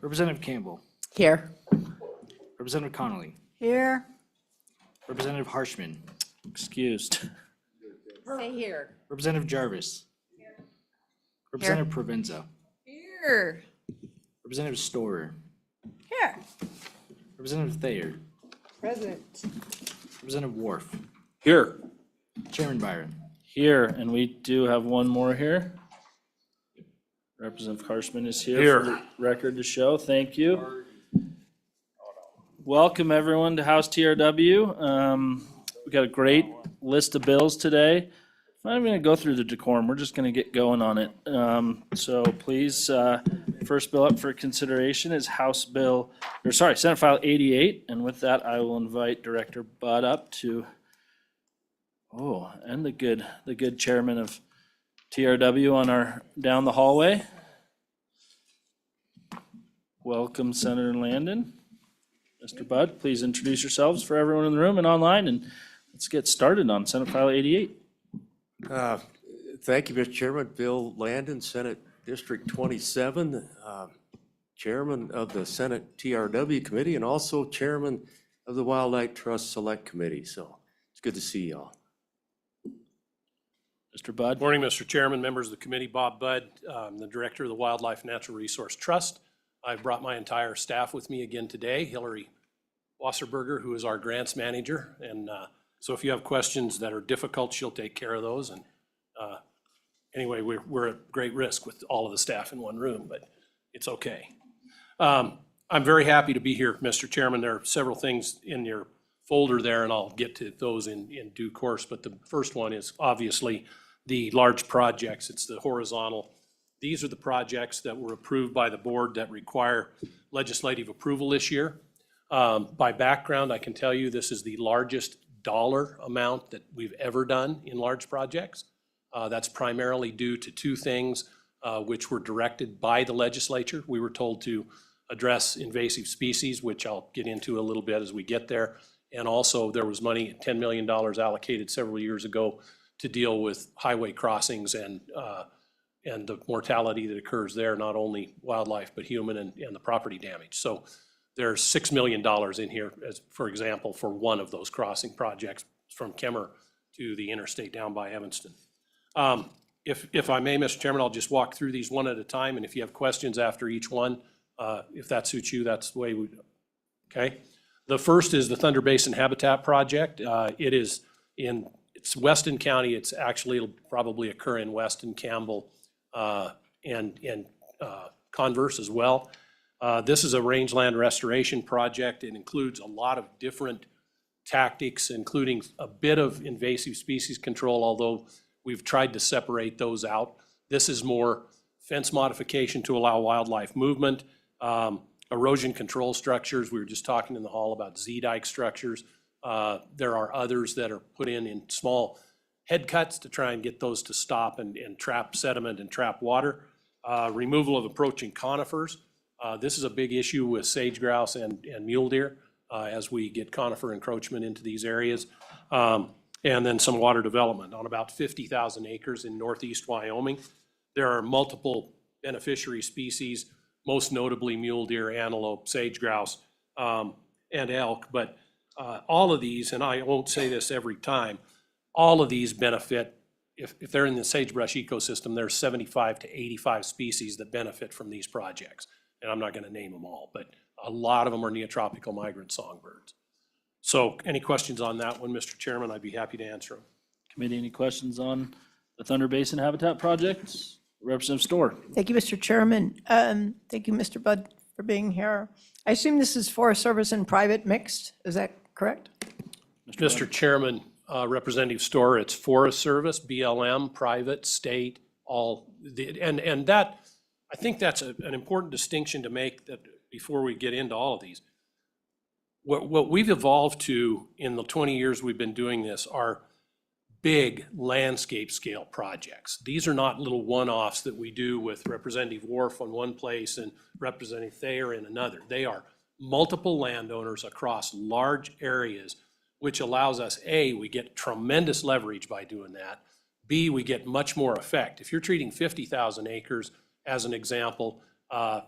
Representative Campbell. Here. Representative Connolly. Here. Representative Harshman. Excused. Stay here. Representative Jarvis. Representative Provenza. Here. Representative Storer. Here. Representative Thayer. Present. Representative Wharf. Here. Chairman Byron. Here, and we do have one more here. Representative Harshman is here for the record to show. Thank you. Welcome, everyone, to House TRW. We got a great list of bills today. I'm not even going to go through the decorum. We're just going to get going on it. So please, first bill up for consideration is Senate File 88. And with that, I will invite Director Budd up to, and the good chairman of TRW on our, down the hallway. Welcome, Senator Landon. Mr. Budd, please introduce yourselves for everyone in the room and online, and let's get started on Senate File 88. Thank you, Mr. Chairman. Bill Landon, Senate District 27, Chairman of the Senate TRW Committee, and also Chairman of the Wildlife Trust Select Committee. So it's good to see y'all. Mr. Budd. Morning, Mr. Chairman, members of the committee. Bob Budd, the Director of the Wildlife Natural Resource Trust. I've brought my entire staff with me again today. Hillary Wasserberger, who is our grants manager. And so if you have questions that are difficult, she'll take care of those. And anyway, we're at great risk with all of the staff in one room, but it's okay. I'm very happy to be here, Mr. Chairman. There are several things in your folder there, and I'll get to those in due course. But the first one is obviously the large projects. It's the horizontal. These are the projects that were approved by the board that require legislative approval this year. By background, I can tell you this is the largest dollar amount that we've ever done in large projects. That's primarily due to two things which were directed by the legislature. We were told to address invasive species, which I'll get into a little bit as we get there. And also there was money, $10 million allocated several years ago to deal with highway crossings and the mortality that occurs there, not only wildlife, but human and the property damage. So there's $6 million in here, as for example, for one of those crossing projects from Kemmer to the interstate down by Evanston. If I may, Mr. Chairman, I'll just walk through these one at a time, and if you have questions after each one, if that suits you, that's the way we, okay? The first is the Thunder Basin Habitat Project. It's Weston County. It's actually, it'll probably occur in Weston, Campbell, and Converse as well. This is a rangeland restoration project. It includes a lot of different tactics, including a bit of invasive species control, although we've tried to separate those out. This is more fence modification to allow wildlife movement, erosion control structures. We were just talking in the hall about Z-dike structures. There are others that are put in small head cuts to try and get those to stop and trap sediment and trap water. Removal of approaching conifers. This is a big issue with sage grouse and mule deer as we get conifer encroachment into these areas. And then some water development on about 50,000 acres in northeast Wyoming. There are multiple beneficiary species, most notably mule deer, antelope, sage grouse, and elk. But all of these, and I won't say this every time, all of these benefit, if they're in the sagebrush ecosystem, there's 75 to 85 species that benefit from these projects. And I'm not going to name them all, but a lot of them are neotropical migrant songbirds. So any questions on that one, Mr. Chairman, I'd be happy to answer them. Committee, any questions on the Thunder Basin Habitat Project? Representative Storer. Thank you, Mr. Chairman. Thank you, Mr. Budd, for being here. I assume this is Forest Service and private mixed. Is that correct? Mr. Chairman, Representative Storer, it's Forest Service, BLM, private, state, all, and that, I think that's an important distinction to make that before we get into all of these. What we've evolved to in the 20 years we've been doing this are big landscape scale projects. These are not little one-offs that we do with Representative Wharf on one place and Representative Thayer in another. They are multiple landowners across large areas, which allows us, A, we get tremendous leverage by doing that. B, we get much more effect. If you're treating 50,000 acres, as an example,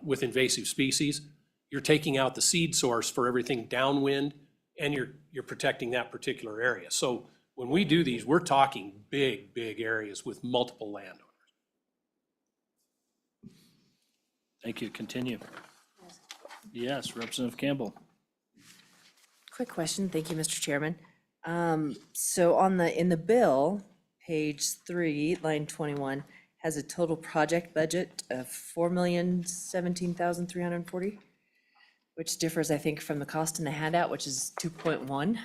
with invasive species. You're taking out the seed source for everything downwind, and you're protecting that particular area. So when we do these, we're talking big, big areas with multiple landowners. Thank you. Continue. Yes, Representative Campbell. Quick question. Thank you, Mr. Chairman. So in the bill, page 3, line 21, has a total project budget of $4,017,340, which differs, I think, from the cost in the handout, which is 2.1.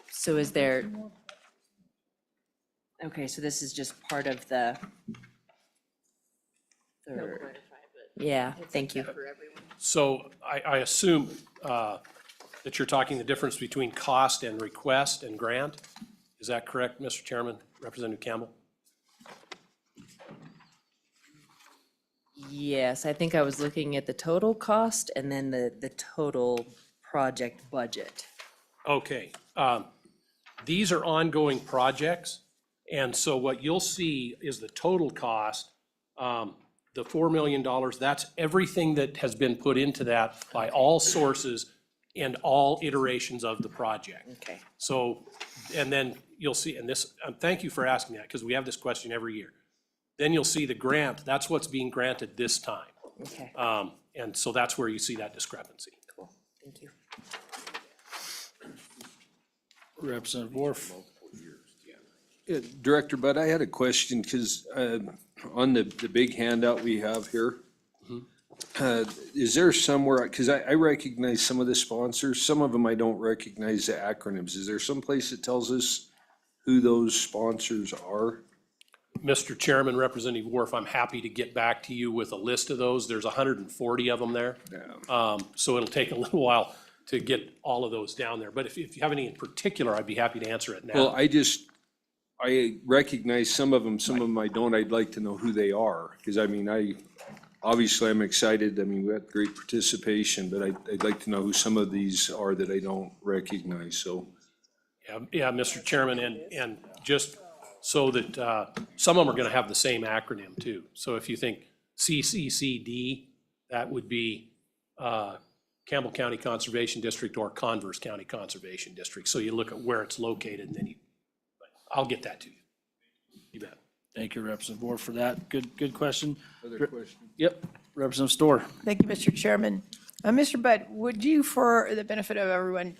So is there? Okay, so this is just part of the. Yeah, thank you. So I assume that you're talking the difference between cost and request and grant. Is that correct, Mr. Chairman, Representative Campbell? Yes, I think I was looking at the total cost and then the total project budget. Okay. These are ongoing projects, and so what you'll see is the total cost, the $4 million, that's everything that has been put into that by all sources and all iterations of the project. Okay. So, and then you'll see, and this, thank you for asking that, because we have this question every year. Then you'll see the grant, that's what's being granted this time. Okay, And so that's where you see that discrepancy. cool. Thank you. Representative Worf. Yeah, Director Bud, I had a question, because on the big handout we have here, is there somewhere, because I recognize some of the sponsors, some of them I don't recognize the acronyms. Is there some place that tells us who those sponsors are? Mr. Chairman, Representative Worf, I'm happy to get back to you with a list of those. There's 140 of them there. Yeah. So it'll take a little while to get all of those down there. But if you have any in particular, I'd be happy to answer it Well, now. I recognize some of them I don't. I'd like to know who they are, because I mean, obviously I'm excited. I mean, we had great participation, but I'd like to know who some of these are that I don't recognize, so. Yeah, Mr. Chairman, and just so that, some of them are gonna have the same acronym too. So if you think CCCD, that would be, Campbell County Conservation District or Converse County Conservation District. So you look at where it's located and then I'll get that to you. You bet. Thank you, Representative Worf, for that. Good question. Other question? Yep, Representative Storr. Thank you, Mr. Chairman. Mr. Budd, would you, for the benefit of everyone,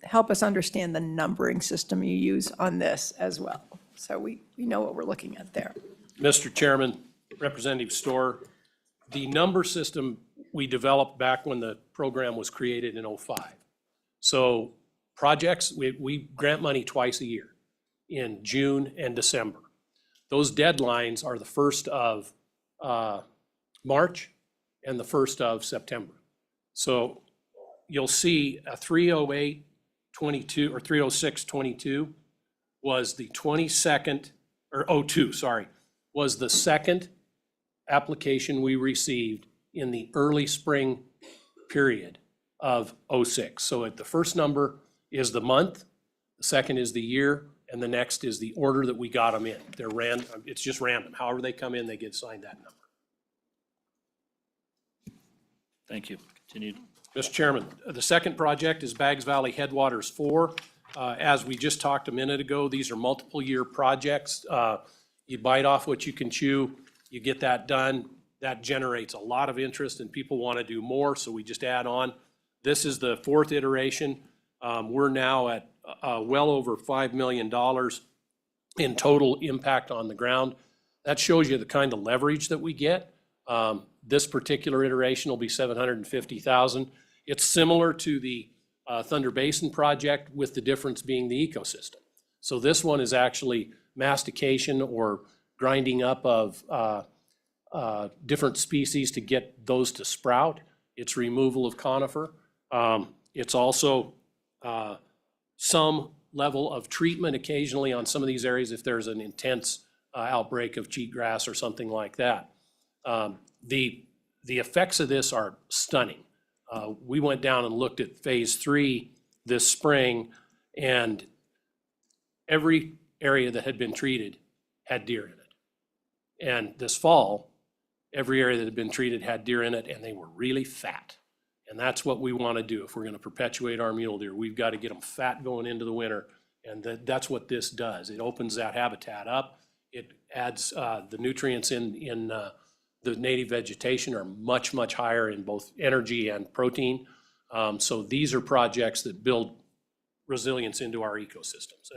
help us understand the numbering system you use on this as well? So we know what we're looking at there. Mr. Chairman, Representative Storr, the number system we developed back when the program was created in '05. So projects, we grant money twice a year, in June and December. Those deadlines are the 1st of March and the 1st of September. So you'll see a 308-22 or 306-22 was the 22nd, or 02, sorry, was the second application we received in the early spring period of '06. So the first number is the month, the second is the year, and the next is the order that we got them in. They're random, it's just random. However they come in, they get assigned that number. Thank you. Continued. Mr. Chairman, the second project is Baggs Valley Headwaters 4. As we just talked a minute ago, these are multiple year projects. You bite off what you can chew, you get that done. That generates a lot of interest and people want to do more, so we just add on. This is the 4th iteration. We're now at well over $5 million in total impact on the ground. That shows you the kind of leverage that we get. This particular iteration will be $750,000. It's similar to the Thunder Basin project, with the difference being the ecosystem. So this one is actually mastication or grinding up of different species to get those to sprout. It's removal of conifer. It's also some level of treatment occasionally on some of these areas if there's an intense outbreak of cheatgrass or something like that. The effects of this are stunning. We went down and looked at phase 3 this spring, and every area that had been treated had deer in it. And this fall, every area that had been treated had deer in it, and they were really fat. And that's what we want to do. If we're going to perpetuate our mule deer, we've got to get them fat going into the winter. And that's what this does. It opens that habitat up. It adds the nutrients in the native vegetation are much, much higher in both energy and protein. So these are projects that build resilience into our ecosystems.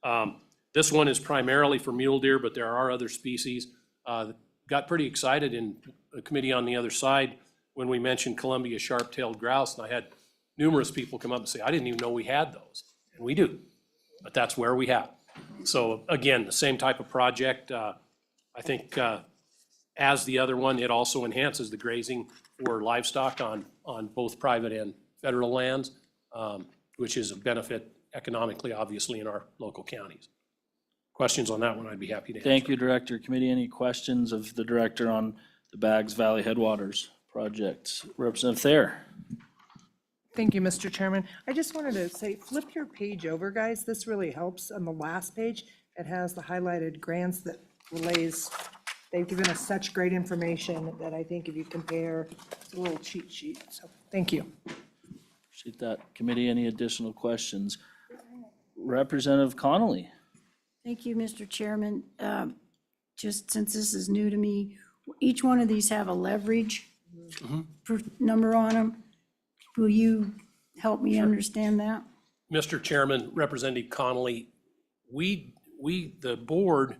And this one is primarily for mule deer, but there are other species. Got pretty excited in the committee on the other side when we mentioned Columbia sharp-tailed grouse, and I had numerous people come up and say, I didn't even know we had those. And we do, but that's where we have. So again, the same type of project. I think as the other one, it also enhances the grazing for livestock on both private and federal lands, which is a benefit economically, obviously, in our local counties. Questions on that one, I'd be happy to answer. Thank you, Director. Committee, any questions of the director on the Baggs Valley Headwaters project? Representative Thayer. Thank you, Mr. Chairman. I just wanted to say, flip your page over, guys. This really helps. On the last page, it has the highlighted grants that relays. They've given us such great information that I think if you compare, it's a little cheat sheet. So, thank you. Appreciate that. Committee, any additional questions? Representative Connolly. Thank you, Mr. Chairman. Just since this is new to me, each one of these have a leverage number on them. Will you help me understand that? Mr. Chairman, Representative Connolly, the board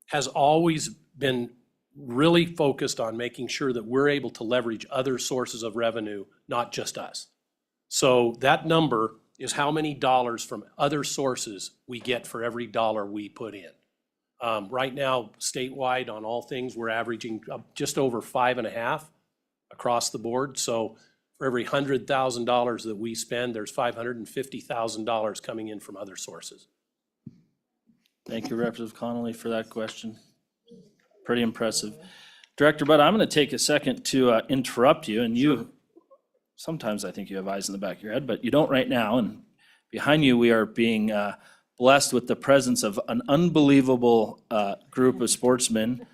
has always been really focused on making sure that we're able to leverage other sources of revenue, not just us. So that number is how many dollars from other sources we get for every dollar we put in. Right now, statewide on all things, we're averaging just over 5.5 across the board. So for every $100,000 that we spend, there's $550,000 coming in from other sources. Thank you, Representative Connolly, for that question. Pretty impressive. Director Budd, I'm going to take a second to interrupt you, and you, sometimes I think you have eyes in the back of your head, but you don't right now. And behind you, we are being blessed with the presence of an unbelievable group of sportsmen.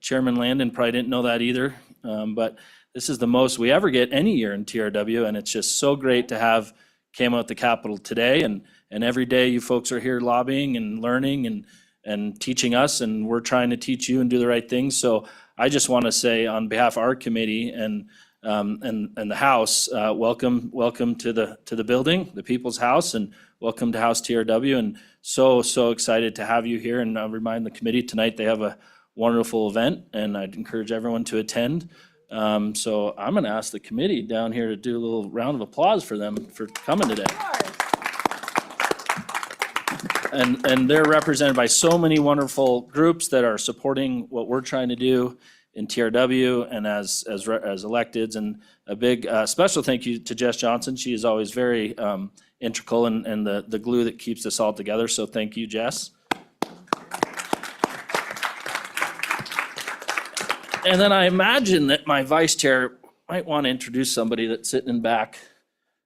Chairman Landon probably didn't know that either, but this is the most we ever get any year in TRW, and it's just so great to have came out the Capitol today, and every day you folks are here lobbying and learning and teaching us, and we're trying to teach you and do the right things. So I just want to say on behalf of our committee and the House, welcome to the building, the People's House, and welcome to House TRW, and so excited to have you here. And I'll remind the committee tonight they have a wonderful event, and I'd encourage everyone to attend. So I'm going to ask the committee down here to do a little round of applause for them for coming today. And they're represented by so many wonderful groups that are supporting what we're trying to do in TRW and as electeds. And a big special thank you to Jess Johnson. She is always very integral and the glue that keeps us all together. So thank you, Jess. And then I imagine that my vice chair might want to introduce somebody that's sitting in back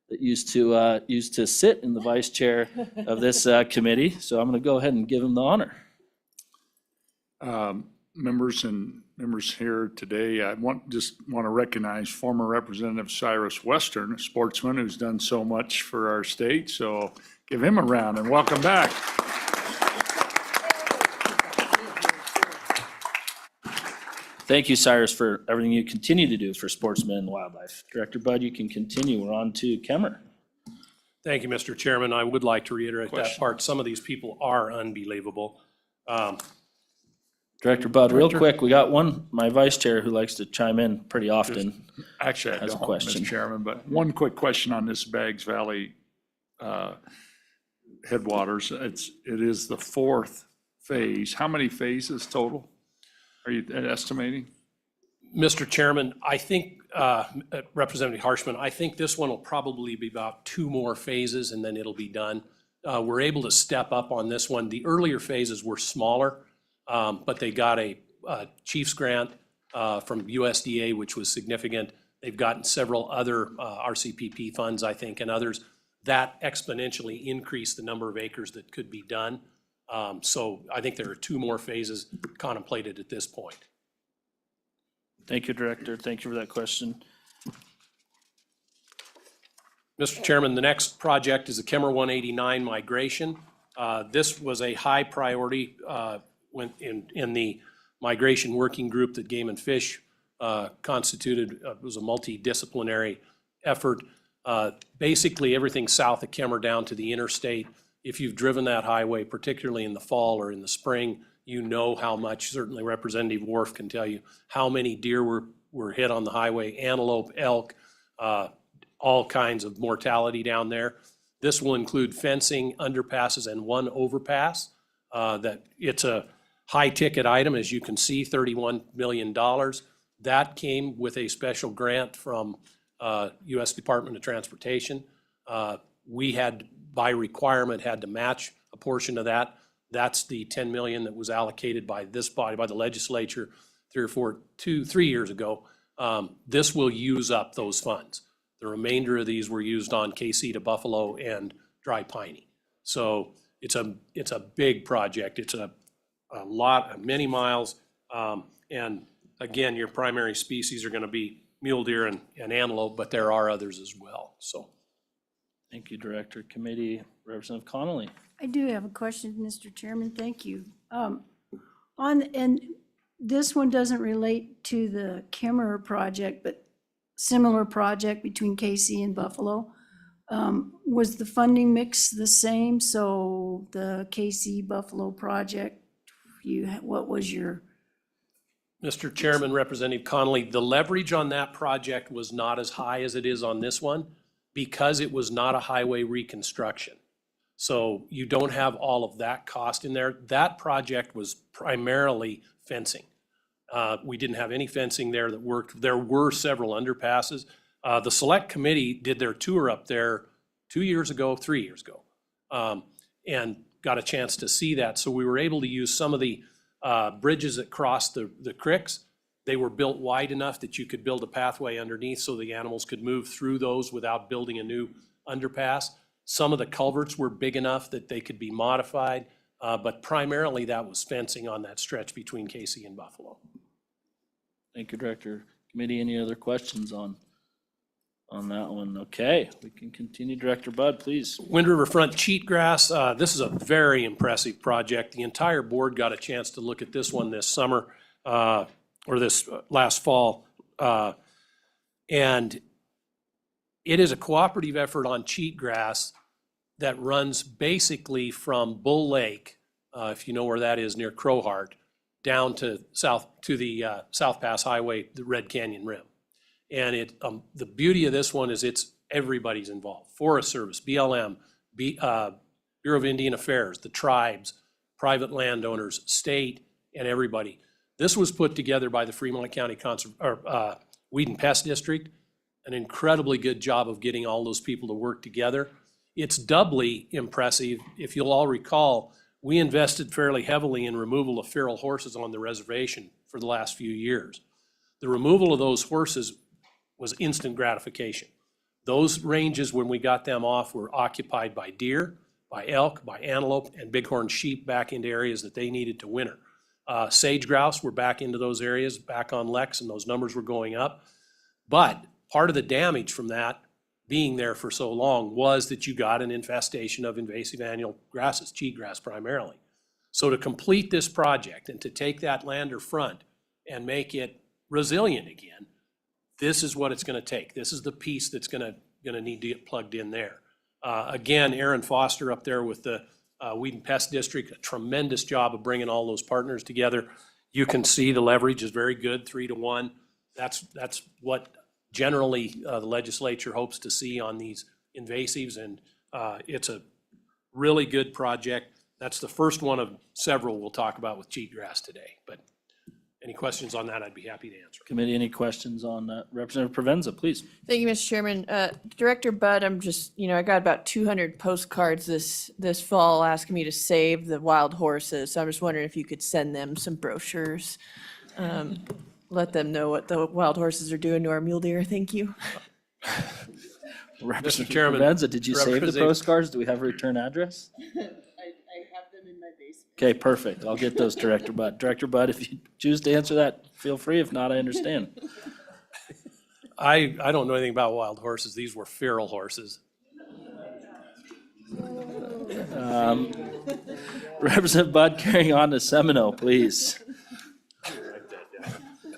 that used to sit in the vice chair of this committee. So I'm going to go ahead and give him the honor. Members here today, I want to recognize former Representative Cyrus Western, a sportsman who's done so much for our state. So give him a round and welcome back. Thank you, Cyrus, for everything you continue to do for sportsmen and wildlife. Director Budd, you can continue. We're on to Kemmer. Thank you, Mr. Chairman. I would like to reiterate that part. Some of these people are unbelievable. Director Budd, real quick, we got my vice chair who likes to chime in pretty often. Actually, I Has a don't, question. Mr. Chairman, but one quick question on this Baggs Valley headwaters. It is the 4th phase. How many phases total are you estimating? Mr. Chairman, I think, Representative Harshman, I think this one will probably be about 2 more phases and then it'll be done. We're able to step up on this one. The earlier phases were smaller, but they got a Chiefs grant from USDA, which was significant. They've gotten several other RCPP funds, I think, and others. That exponentially increased the number of acres that could be done. So I think there are 2 more phases contemplated at this point. Thank you, Director. Thank you for that question. Mr. Chairman, the next project is the Kemmer 189 migration. This was a high priority when in the migration working group that Game and Fish constituted. It was a multidisciplinary effort. Basically, everything south of Kemmer down to the interstate. If you've driven that highway, particularly in the fall or in the spring, you know how much, certainly Representative Wharf can tell you, how many deer were hit on the highway, antelope, elk, all kinds of mortality down there. This will include fencing, underpasses, and one overpass. That it's a high-ticket item, as you can see, $31 million. That came with a special grant from U.S. Department of Transportation. We had, by requirement, had to match a portion of that. That's the 10 million that was allocated by this body, by the legislature 3 years ago. This will use up those funds. The remainder of these were used on KC to Buffalo and Dry Piney. So it's a big project. It's a lot, many miles. And again, your primary species are gonna be mule deer and antelope, but there are others as well, so. Thank you, Director. Committee, Representative Connolly. I do have a question, Mr. Chairman, thank you. And this one doesn't relate to the Kemmer project, but similar project between KC and Buffalo. Was the funding mix the same? So the KC Buffalo project, what was your? Mr. Chairman, Representative Connolly, the leverage on that project was not as high as it is on this one because it was not a highway reconstruction. So you don't have all of that cost in there. That project was primarily fencing. We didn't have any fencing there that worked. There were several underpasses. The select committee did their tour up there 3 years ago, and got a chance to see that. So we were able to use some of the bridges that crossed the creeks. They were built wide enough that you could build a pathway underneath so the animals could move through those without building a new underpass. Some of the culverts were big enough that they could be modified, but primarily that was fencing on that stretch between KC and Buffalo. Thank you, Director. Committee, any other questions on that one? Okay, we can continue. Director Bud, please. Wind River Front cheatgrass, this is a very impressive project. The entire board got a chance to look at this one this summer, or this last fall. And it is a cooperative effort on cheatgrass that runs basically from Bull Lake, if you know where that is, near Crowheart, down to the South Pass Highway, the Red Canyon Rim. And the beauty of this one is everybody's involved. Forest Service, BLM, Bureau of Indian Affairs, the tribes, private landowners, state, and everybody. This was put together by the Fremont County Weed and Pest District. An incredibly good job of getting all those people to work together. It's doubly impressive. If you'll all recall, we invested fairly heavily in removal of feral horses on the reservation for the last few years. The removal of those horses was instant gratification. Those ranges, when we got them off, were occupied by deer, by elk, by antelope, and bighorn sheep back into areas that they needed to winter. Sage grouse were back into those areas, back on Lex, and those numbers were going up. But part of the damage from that being there for so long was that you got an infestation of invasive annual grasses, cheatgrass primarily. So to complete this project and to take that Lander front and make it resilient again, this is what it's gonna take. This is the piece that's gonna need to get plugged in there. Again, Aaron Foster up there with the Weed and Pest District, a tremendous job of bringing all those partners together. You can see the leverage is very good, 3-to-1. That's what generally the legislature hopes to see on these invasives, and it's a really good project. That's the first one of several we'll talk about with cheatgrass today, but any questions on that, I'd be happy to answer. Committee, any questions on that? Representative Provenza, please. Thank you, Mr. Chairman. Director Budd, I'm just, I got about 200 postcards this fall asking me to save the wild horses. So I'm just wondering if you could send them some brochures. Let them know what the wild horses are doing to our mule deer. Thank you. Representative Chairman, Provenza, did you save the Representative- postcards? Do we have a return address? I have them in my basement. Okay, perfect. I'll get those, Director Bud. Director Bud, if you choose to answer that, feel free. If not, I understand. I don't know anything about wild horses. These were feral horses. Representative Bud, carrying on to Semino, please.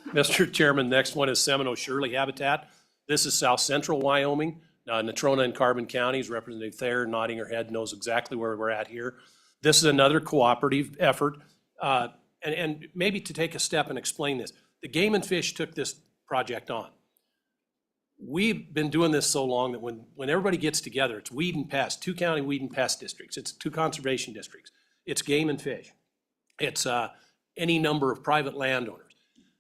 Mr. Chairman, next one is Semino Shirley Habitat. This is south central Wyoming, Natrona and Carbon counties. Representative Thayer nodding her head knows exactly where we're at here. This is another cooperative effort. And maybe to take a step and explain this, the Game and Fish took this project on. We've been doing this so long that when everybody gets together, it's weed and pest, 2 county weed and pest districts, it's 2 conservation districts, it's Game and Fish, it's any number of private landowners.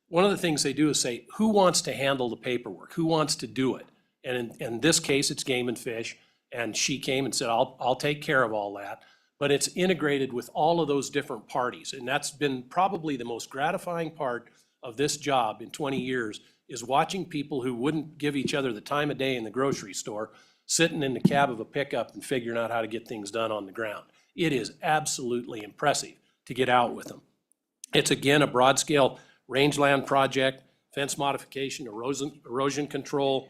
One of the things they do is say, who wants to handle the paperwork? Who wants to do it? And in this case, it's Game and Fish, and she came and said, I'll take care of all that. But it's integrated with all of those different parties, and that's been probably the most gratifying part of this job in 20 years, is watching people who wouldn't give each other the time of day in the grocery store, sitting in the cab of a pickup and figuring out how to get things done on the ground. It is absolutely impressive to get out with them. It's again a broad-scale rangeland project, fence modification, erosion control,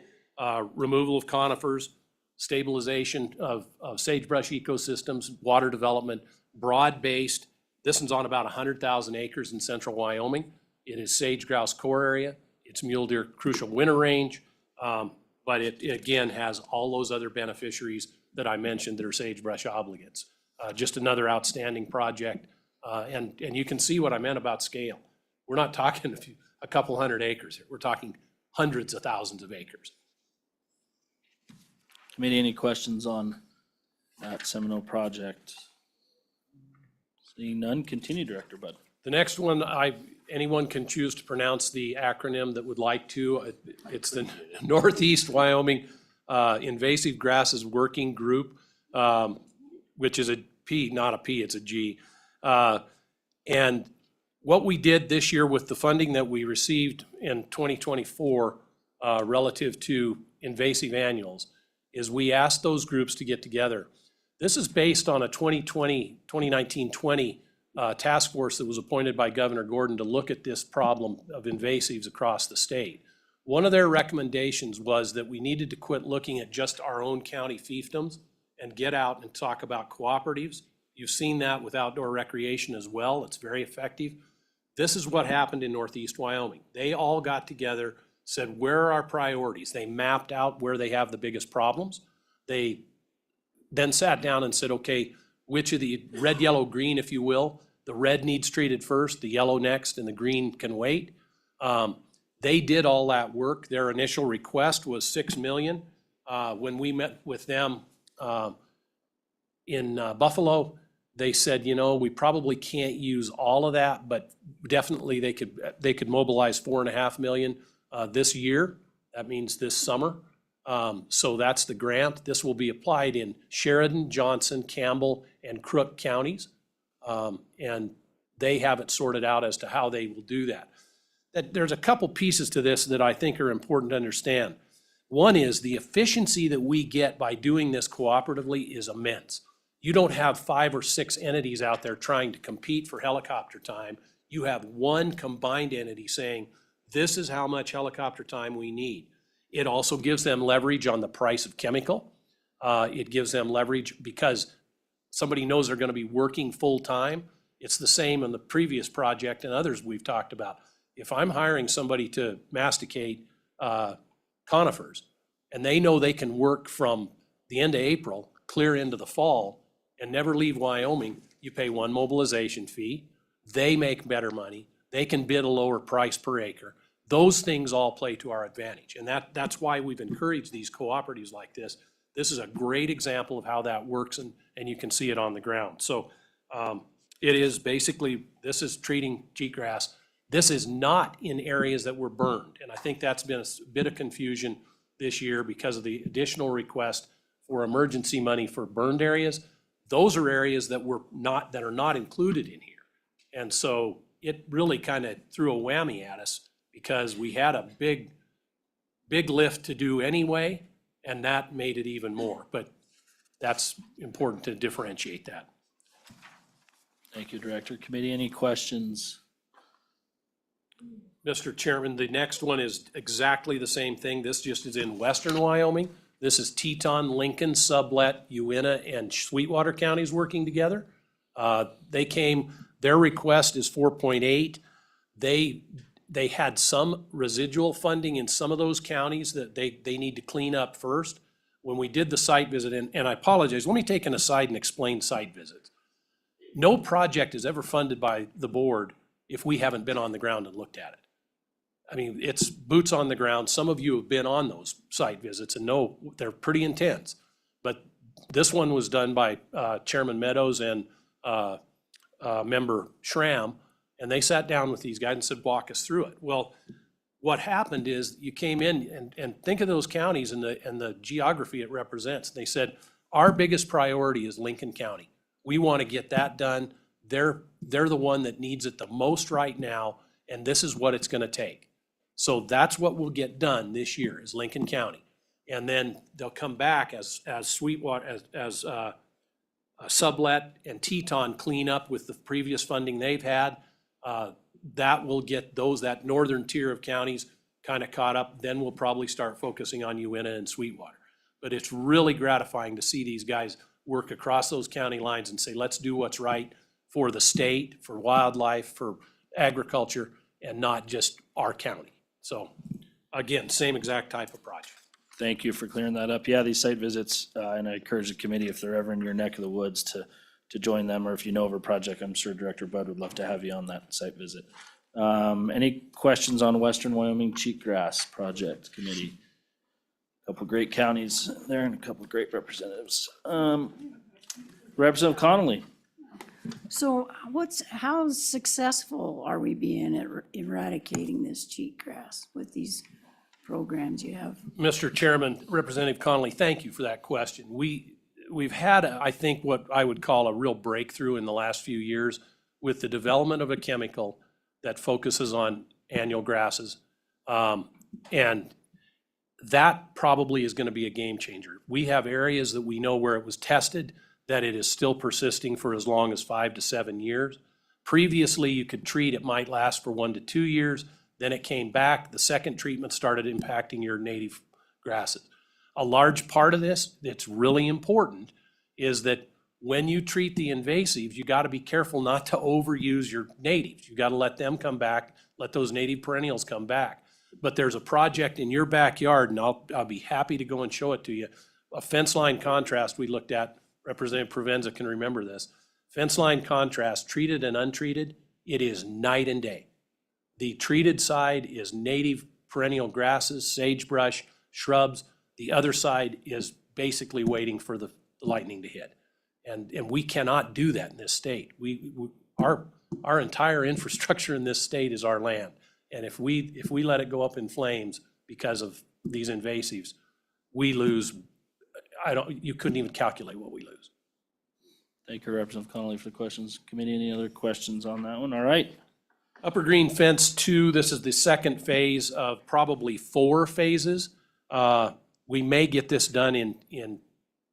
removal of conifers, stabilization of sagebrush ecosystems, water development, broad-based. This one's on about 100,000 acres in central Wyoming. It is sage-grouse core area. It's mule deer crucial winter range, but it again has all those other beneficiaries that I mentioned that are sagebrush obligates. Just another outstanding project, and you can see what I meant about scale. We're not talking a couple hundred acres here. We're talking hundreds of thousands of acres. Committee, any questions on that Semino project? Seeing none, continue, Director Bud. The next one, anyone can choose to pronounce the acronym that would like to. It's the Northeast Wyoming Invasive Grasses Working Group, which is a P, not a P, it's a G. And what we did this year with the funding that we received in 2024 relative to invasive annuals is we asked those groups to get together. This is based on a 2019-20 task force that was appointed by Governor Gordon to look at this problem of invasives across the state. One of their recommendations was that we needed to quit looking at just our own county fiefdoms and get out and talk about cooperatives. You've seen that with outdoor recreation as well. It's very effective. This is what happened in Northeast Wyoming. They all got together, said, where are our priorities? They mapped out where they have the biggest problems. They then sat down and said, okay, which of the red, yellow, green, if you will, the red needs treated first, the yellow next, and the green can wait. They did all that work. Their initial request was $6 million. When we met with them in Buffalo, they said, you know, we probably can't use all of that, but definitely they could mobilize $4.5 million this year. That means this summer. So that's the grant. This will be applied in Sheridan, Johnson, Campbell, and Crook counties. And they have it sorted out as to how they will do that. There's a couple pieces to this that I think are important to understand. One is the efficiency that we get by doing this cooperatively is immense. You don't have 5 or 6 entities out there trying to compete for helicopter time. You have one combined entity saying, this is how much helicopter time we need. It also gives them leverage on the price of chemical. It gives them leverage because somebody knows they're going to be working full time. It's the same in the previous project and others we've talked about. If I'm hiring somebody to masticate conifers and they know they can work from the end of April clear into the fall and never leave Wyoming, you pay one mobilization fee. They make better money. They can bid a lower price per acre. Those things all play to our advantage. And that's why we've encouraged these cooperatives like this. This is a great example of how that works, and you can see it on the ground. So it is basically, this is treating cheatgrass. This is not in areas that were burned. And I think that's been a bit of confusion this year because of the additional request for emergency money for burned areas. Those are areas that are not included in here. And so it really kind of threw a whammy at us because we had a big lift to do anyway, and that made it even more. But that's important to differentiate that. Thank you, Director. Committee, any questions? Mr. Chairman, the next one is exactly the same thing. This just is in western Wyoming. This is Teton, Lincoln, Sublet, Uinta, and Sweetwater counties working together. They came, their request is 4.8. They had some residual funding in some of those counties that they need to clean up first. When we did the site visit, and I apologize, let me take an aside and explain site visits. No project is ever funded by the board if we haven't been on the ground and looked at it. I mean, it's boots on the ground. Some of you have been on those site visits and know they're pretty intense. But this one was done by Chairman Meadows and Member Schramm, and they sat down with these guys and said, walk us through it. Well, what happened is you came in and think of those counties and the geography it represents. They said, our biggest priority is Lincoln County. We want to get that done. They're the one that needs it the most right now, and this is what it's going to take. So that's what will get done this year is Lincoln County. And then they'll come back as Sweetwater, as Sublet and Teton clean up with the previous funding they've had. That will get that northern tier of counties kind of caught up. Then we'll probably start focusing on Uinta and Sweetwater. But it's really gratifying to see these guys work across those county lines and say, let's do what's right for the state, for wildlife, for agriculture, and not just our county. So again, same exact type of project. Thank you for clearing that up. Yeah, these site visits, and I encourage the committee, if they're ever in your neck of the woods, to join them, or if you know of a project, I'm sure Director Bud would love to have you on that site visit. Any questions on Western Wyoming Cheatgrass Project Committee? Couple great counties there and a couple great representatives. Representative Connolly. So how successful are we being at eradicating this cheatgrass with these programs you have? Mr. Chairman, Representative Connolly, thank you for that question. We've had, I think, what I would call a real breakthrough in the last few years with the development of a chemical that focuses on annual grasses. And that probably is going to be a game changer. We have areas that we know where it was tested, that it is still persisting for as long as 5 to 7 years. Previously, you could treat, it might last for 1 to 2 years. Then it came back. The second treatment started impacting your native grasses. A large part of this that's really important is that when you treat the invasives, you got to be careful not to overuse your natives. You got to let them come back, let those native perennials come back. But there's a project in your backyard, and I'll be happy to go and show it to you. A fence line contrast we looked at, Representative Provenza can remember this. Fence line contrast, treated and untreated, it is night and day. The treated side is native perennial grasses, sagebrush, shrubs. The other side is basically waiting for the lightning to hit. And we cannot do that in this state. Our entire infrastructure in this state is our land. And if we let it go up in flames because of these invasives, we lose, you couldn't even calculate what we lose. Thank you, Representative Connolly, for the questions. Committee, any other questions on that one? All right. Upper Green Fence 2, this is the second phase of probably 4 phases. We may get this done in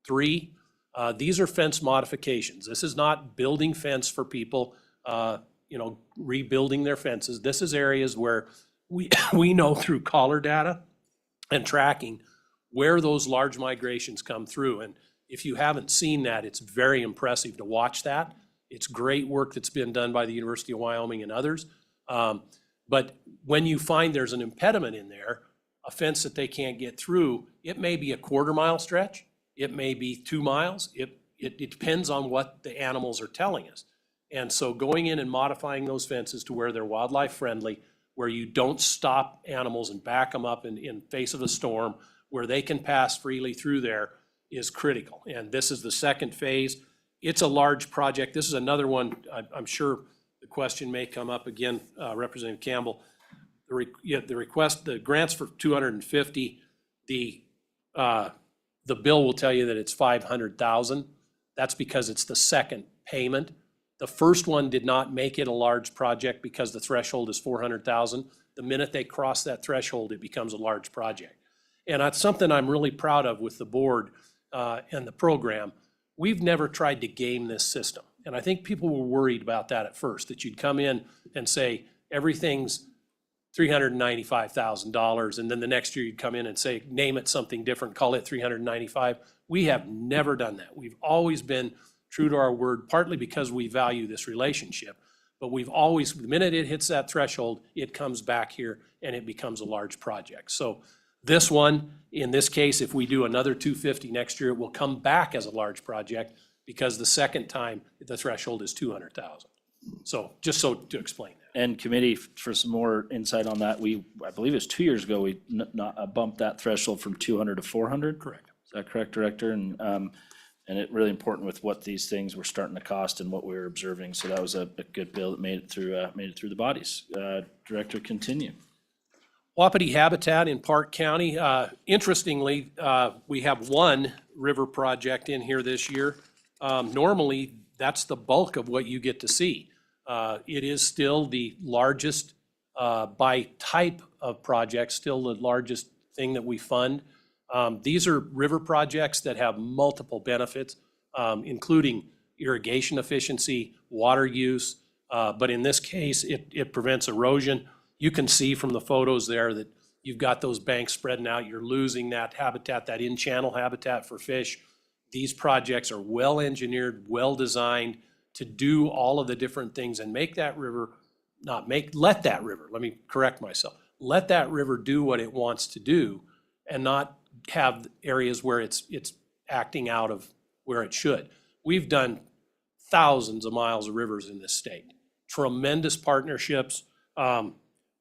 3. These are fence modifications. This is not building fence for people, rebuilding their fences. This is areas where we know through collar data and tracking where those large migrations come through. And if you haven't seen that, it's very impressive to watch that. It's great work that's been done by the University of Wyoming and others. But when you find there's an impediment in there, a fence that they can't get through, it may be a 1/4 mile stretch. It may be 2 miles. It depends on what the animals are telling us. And so going in and modifying those fences to where they're wildlife friendly, where you don't stop animals and back them up in face of a storm, where they can pass freely through there is critical. And this is the second phase. It's a large project. This is another one, I'm sure the question may come up again, Representative Campbell. The request, the grant's for 250. The bill will tell you that it's 500,000. That's because it's the second payment. The first one did not make it a large project because the threshold is 400,000. The minute they cross that threshold, it becomes a large project. And that's something I'm really proud of with the board and the program. We've never tried to game this system. And I think people were worried about that at first, that you'd come in and say, everything's $395,000, and then the next year you'd come in and say, name it something different, call it 395. We have never done that. We've always been true to our word, partly because we value this relationship. But we've always, the minute it hits that threshold, it comes back here and it becomes a large project. So this one, in this case, if we do another 250 next year, it will come back as a large project because the second time, the threshold is 200,000. So just so to explain that. And committee, for some more insight on that, I believe it was 2 years ago, we bumped that threshold from 200 to 400? Correct. Is that correct, Director? And it really important with what these things were starting to cost and what we were observing. So that was a good bill that made it through the bodies. Director, continue. Wapiti Habitat in Park County. Interestingly, we have one river project in here this year. Normally, that's the bulk of what you get to see. It is still the largest, by type of project, still the largest thing that we fund. These are river projects that have multiple benefits, including irrigation efficiency, water use, but in this case, it prevents erosion. You can see from the photos there that you've got those banks spreading out. You're losing that habitat, that in-channel habitat for fish. These projects are well-engineered, well-designed to do all of the different things and make that river, let that river, let me correct myself, let that river do what it wants to do and not have areas where it's acting out of where it should. We've done thousands of miles of rivers in this state. Tremendous partnerships,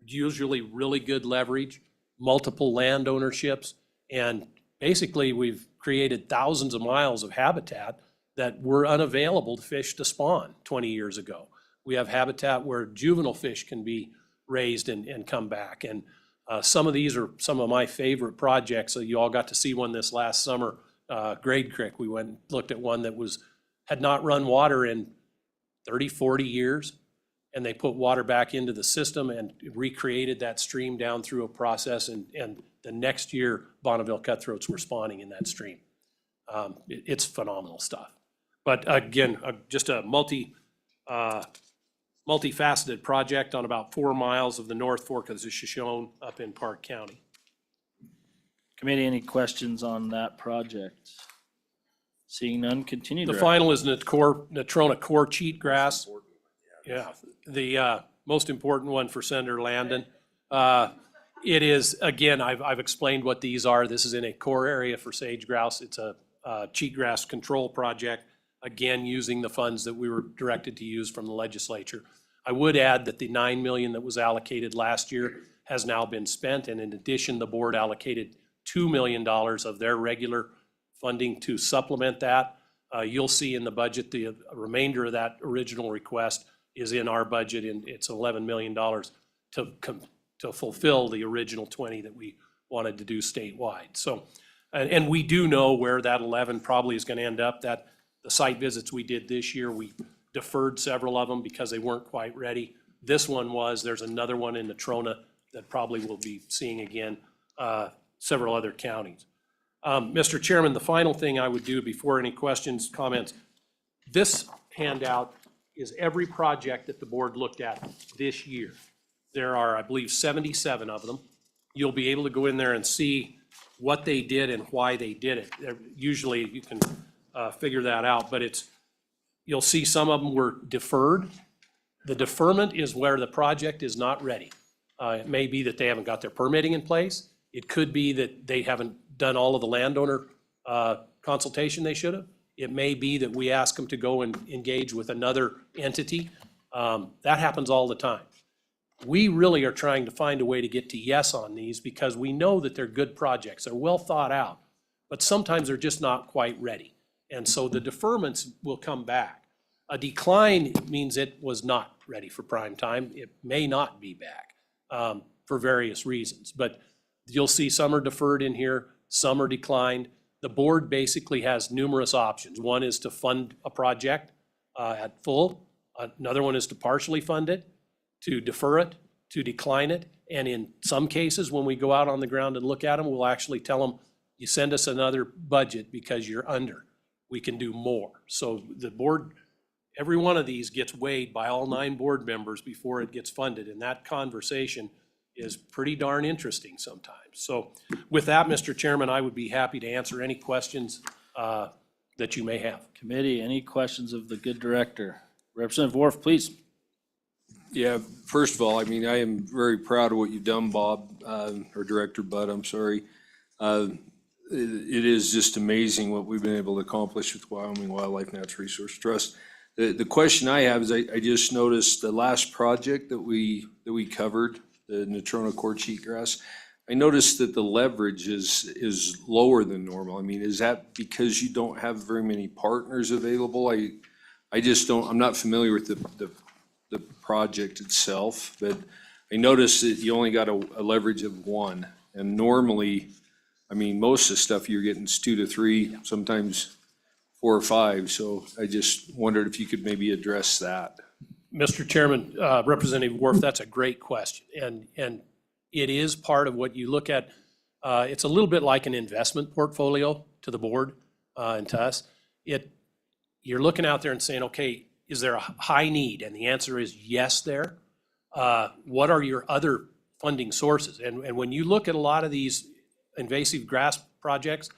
usually really good leverage, multiple land ownerships, and basically we've created thousands of miles of habitat that were unavailable to fish to spawn 20 years ago. We have habitat where juvenile fish can be raised and come back. And some of these are some of my favorite projects. So you all got to see one this last summer, Grade Creek. We went and looked at one that had not run water in 30, 40 years. And they put water back into the system and recreated that stream down through a process. And the next year, Bonneville cutthroats were spawning in that stream. It's phenomenal stuff. But again, just a multifaceted project on about 4 miles of the North Fork of the Shoshone up in Park County. Committee, any questions on that project? Seeing none, continue. The Director. final is Natrona core cheatgrass. Yeah, the most important one for Senator Landon. It is, again, I've explained what these are. This is in a core area for sage grouse. It's a cheatgrass control project, again, using the funds that we were directed to use from the legislature. I would add that the $9 million that was allocated last year has now been spent, and in addition, the board allocated $2 million of their regular funding to supplement that. You'll see in the budget, the remainder of that original request is in our budget, and it's $11 million to fulfill the original 20 that we wanted to do statewide. So, and we do know where that 11 probably is going to end up. That the site visits we did this year, we deferred several of them because they weren't quite ready. This one was. There's another one in Natrona that probably we'll be seeing again, several other counties. Mr. Chairman, the final thing I would do before any questions, comments, this handout is every project that the board looked at this year. There are, I believe, 77 of them. You'll be able to go in there and see what they did and why they did it. Usually you can figure that out, but you'll see some of them were deferred. The deferment is where the project is not ready. It may be that they haven't got their permitting in place. It could be that they haven't done all of the landowner consultation they should have. It may be that we ask them to go and engage with another entity. That happens all the time. We really are trying to find a way to get to yes on these because we know that they're good projects. They're well thought out, but sometimes they're just not quite ready. And so the deferments will come back. A decline means it was not ready for prime time. It may not be back for various reasons, but you'll see some are deferred in here, some are declined. The board basically has numerous options. One is to fund a project at full. Another one is to partially fund it, to defer it, to decline it. And in some cases, when we go out on the ground and look at them, we'll actually tell them, you send us another budget because you're under. We can do more. So the board every one of these gets weighed by all 9 board members before it gets funded, and that conversation is pretty darn interesting sometimes. So with that, Mr. Chairman, I would be happy to answer any questions that you may have. Committee, any questions of the good director? Representative Wharf, please. Yeah, first of all, I mean, I am very proud of what you've done, Bob, or Director Bud, I'm sorry. It is just amazing what we've been able to accomplish with Wyoming Wildlife Natural Resource Trust. The question I have is, I just noticed the last project that we covered, the Natrona cord cheatgrass, I noticed that the leverage is lower than normal. I mean, is that because you don't have very many partners available? I just don't, I'm not familiar with the project itself, but I noticed that you only got a leverage of 1. And normally, I mean, most of the stuff you're getting is 2 to 3, sometimes 4 or 5. So I just wondered if you could maybe address that. Mr. Chairman, Representative Wharf, that's a great question. And it is part of what you look at. It's a little bit like an investment portfolio to the board and to us. You're looking out there and saying, okay, is there a high need? And the answer is yes there. What are your other funding sources? And when you look at a lot of these invasive grass projects,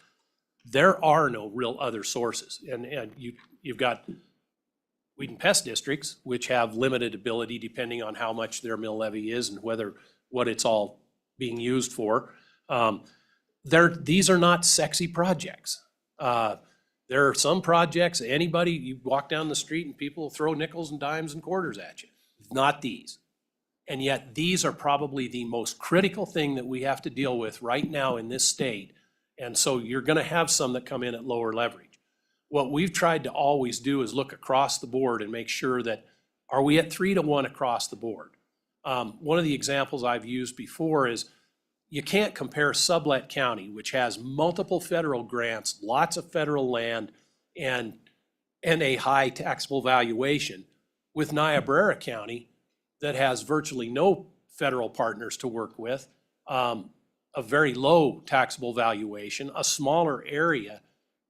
there are no real other sources. And you've got weed and pest districts, which have limited ability depending on how much their mill levy is and what it's all being used for. These are not sexy projects. There are some projects, you walk down the street and people throw nickels and dimes and quarters at you. Not these. And yet these are probably the most critical thing that we have to deal with right now in this state. And so you're gonna have some that come in at lower leverage. What we've tried to always do is look across the board and make sure that, are we at 3 to 1 across the board? One of the examples I've used before is you can't compare Sublette County, which has multiple federal grants, lots of federal land, and a high taxable valuation, with Niobrara County that has virtually no federal partners to work with, a very low taxable valuation, a smaller area,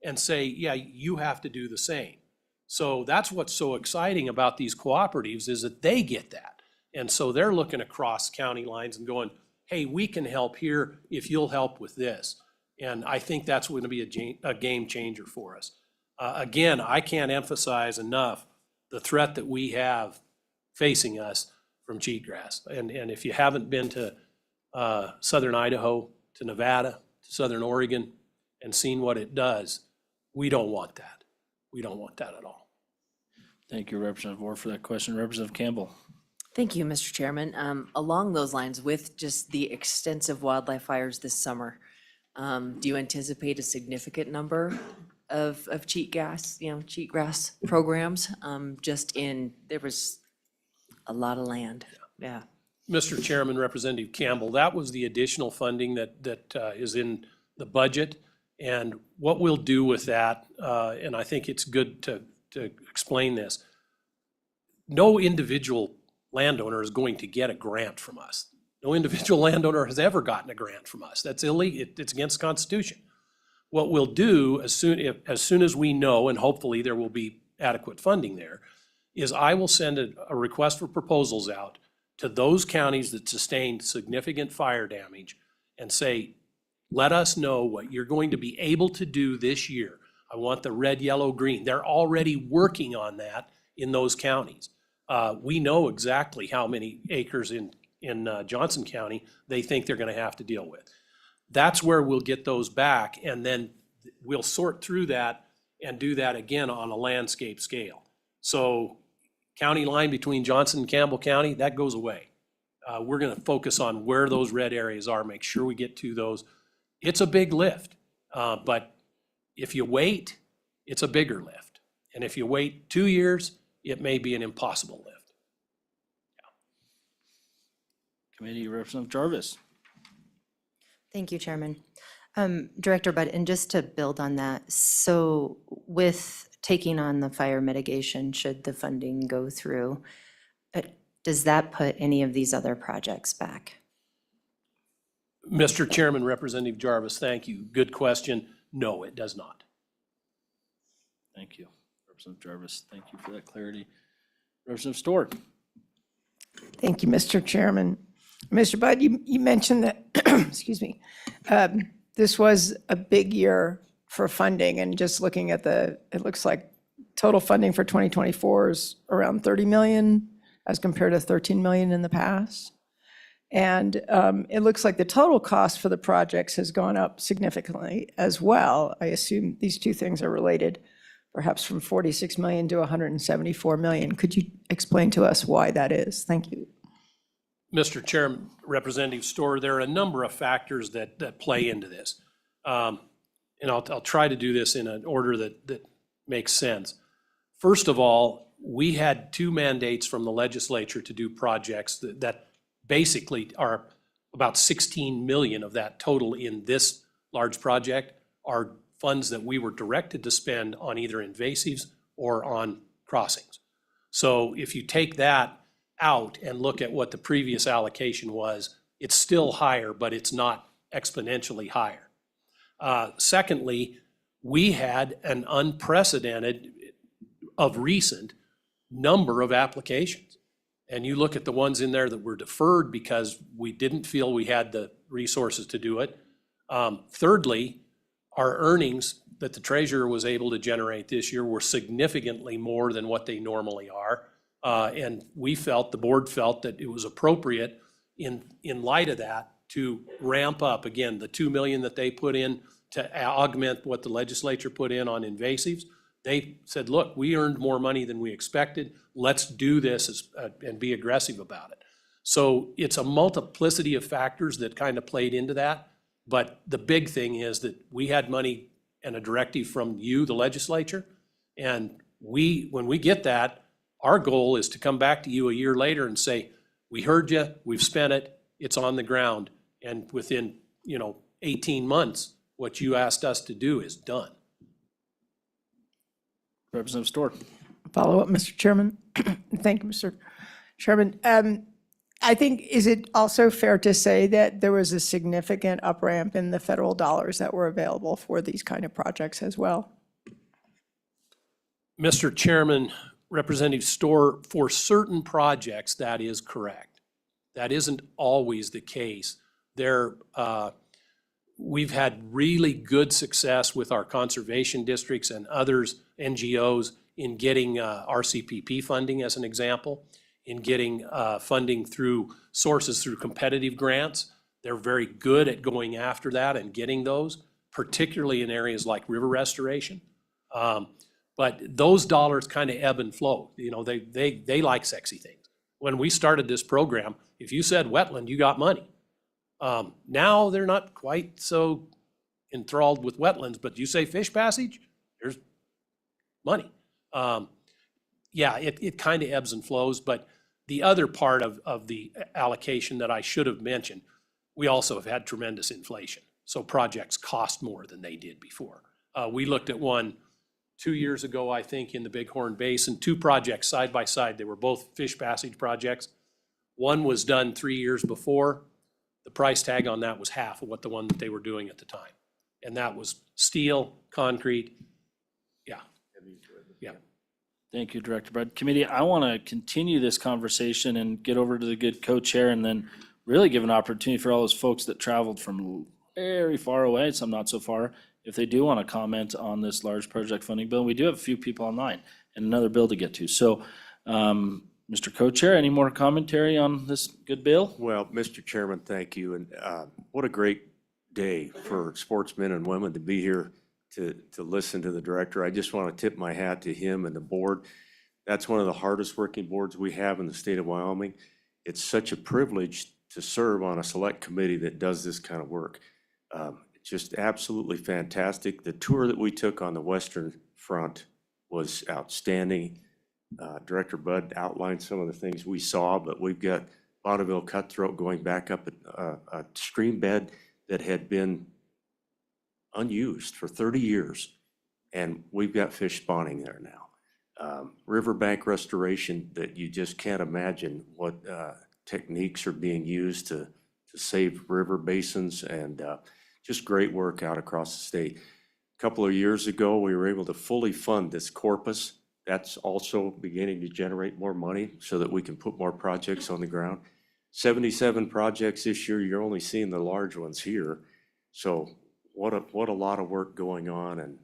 and say, yeah, you have to do the same. So that's what's so exciting about these cooperatives, is that they get that. And so they're looking across county lines and going, hey, we can help here if you'll help with this. And I think that's going to be a game changer for us. Again, I can't emphasize enough the threat that we have facing us from cheatgrass. And if you haven't been to southern Idaho, to Nevada, to southern Oregon, and seen what it does, we don't want that. We don't want that at all. Thank you, Representative Ward, for that question. Representative Campbell. Thank you, Mr. Chairman. Along those lines, with just the extensive wildlife fires this summer, do you anticipate a significant number of cheatgrass programs? There was a lot of land, yeah. Mr. Chairman, Representative Campbell, that was the additional funding that is in the budget. And what we'll do with that, and I think it's good to explain this, no individual landowner is going to get a grant from us. No individual landowner has ever gotten a grant from us. That's illegal. It's against the Constitution. What we'll do as soon as we know, and hopefully there will be adequate funding there, is I will send a request for proposals out to those counties that sustained significant fire damage and say, let us know what you're going to be able to do this year. I want the red, yellow, green. They're already working on that in those counties. We know exactly how many acres in Johnson County they think they're gonna have to deal with. That's where we'll get those back, and then we'll sort through that and do that again on a landscape scale. So county line between Johnson and Campbell County, that goes away. We're gonna focus on where those red areas are, make sure we get to those. It's a big lift, but if you wait, it's a bigger lift. And if you wait 2 years, it may be an impossible lift. Committee, Representative Jarvis. Thank you, Chairman. Director Budd, and just to build on that, so with taking on the fire mitigation, should the funding go through, does that put any of these other projects back? Mr. Chairman, Representative Jarvis, thank you. Good question. No, it does not. Thank you. Representative Jarvis, thank you for that clarity. Representative Story. Thank you, Mr. Chairman. Mr. Budd, you mentioned that, excuse me, this was a big year for funding, and just looking at it looks like total funding for 2024 is around 30 million as compared to 13 million in the past. And it looks like the total cost for the projects has gone up significantly as well. I assume these two things are related, perhaps from 46 million to 174 million. Could you explain to us why that is? Thank you. Mr. Chairman, Representative Storer, there are a number of factors that play into this. And I'll try to do this in an order that makes sense. First of all, we had 2 mandates from the legislature to do projects that basically are about 16 million of that total in this large project are funds that we were directed to spend on either invasives or on crossings. So if you take that out and look at what the previous allocation was, it's still higher, but it's not exponentially higher. Secondly, we had an unprecedented, of recent, number of applications. And you look at the ones in there that were deferred because we didn't feel we had the resources to do it. Thirdly, our earnings that the treasurer was able to generate this year were significantly more than what they normally are. And we felt, the board felt, that it was appropriate in light of that to ramp up, again, the 2 million that they put in to augment what the legislature put in on invasives. They said, look, we earned more money than we expected. Let's do this and be aggressive about it. So it's a multiplicity of factors that kind of played into that. But the big thing is that we had money and a directive from you, the legislature. And when we get that, our goal is to come back to you a year later and say, we heard you, we've spent it, it's on the ground. And within, 18 months, what you asked us to do is done. Representative Storer. Follow up, Mr. Chairman. Thank you, Mr. Chairman. I think, is it also fair to say that there was a significant up ramp in the federal dollars that were available for these kind of projects as well? Mr. Chairman, Representative Storer, for certain projects, that is correct. That isn't always the case. We've had really good success with our conservation districts and others, NGOs, in getting RCPP funding, as an example, in getting funding through sources through competitive grants. They're very good at going after that and getting those, particularly in areas like river restoration. But those dollars kind of ebb and flow. They like sexy things. When we started this program, if you said wetland, you got money. Now they're not quite so enthralled with wetlands, but you say fish passage, there's money. Yeah, it kind of ebbs and flows, but the other part of the allocation that I should have mentioned, we also have had tremendous inflation. So projects cost more than they did before. We looked at one 2 years ago, I think, in the Bighorn Basin, 2 projects side by side. They were both fish passage projects. One was done 3 years before. The price tag on that was half of what the one that they were doing at the time. And that was steel, concrete. Yeah. Yeah. Thank you, Director Budd. Committee, I want to continue this conversation and get over to the good co-chair and then really give an opportunity for all those folks that traveled from very far away, some not so far, if they do want to comment on this large project funding bill. We do have a few people online and another bill to get to. So, Mr. Co-Chair, any more commentary on this good bill? Well, Mr. Chairman, thank you. And what a great day for sportsmen and women to be here to listen to the director. I just want to tip my hat to him and the board. That's one of the hardest working boards we have in the state of Wyoming. It's such a privilege to serve on a select committee that does this kind of work. Just absolutely fantastic. The tour that we took on the Western Front was outstanding. Director Budd outlined some of the things we saw, but we've got Bonneville Cutthroat going back up a stream bed that had been unused for 30 years, and we've got fish spawning there now. Riverbank restoration that you just can't imagine what techniques are being used to save river basins, and just great work out across the state. A couple of years ago, we were able to fully fund this Corpus that's also beginning to generate more money so that we can put more projects on the ground. 77 projects this year, you're only seeing the large ones here. So what a lot of work going on, and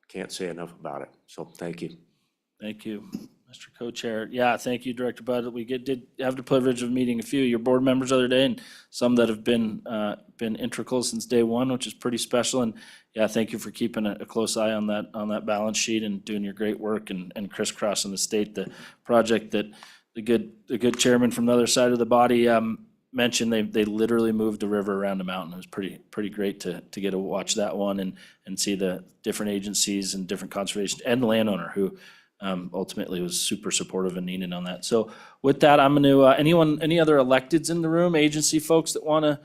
can't say enough about it. So thank you. Thank you, Mr. Co-Chair. Yeah, thank you, Director Bud. We did have the privilege of meeting a few of your board members the other day, and some that have been integral since day one, which is pretty special. And yeah, thank you for keeping a close eye on that balance sheet and doing your great work and crisscrossing the state. The project that the good chairman from the other side of the body mentioned, they literally moved the river around the mountain. It was pretty great to get to watch that one and see the different agencies and different conservation and the landowner who ultimately was super supportive and leaning on that. So with that, I'm going to, any other electeds in the room, agency folks that want to,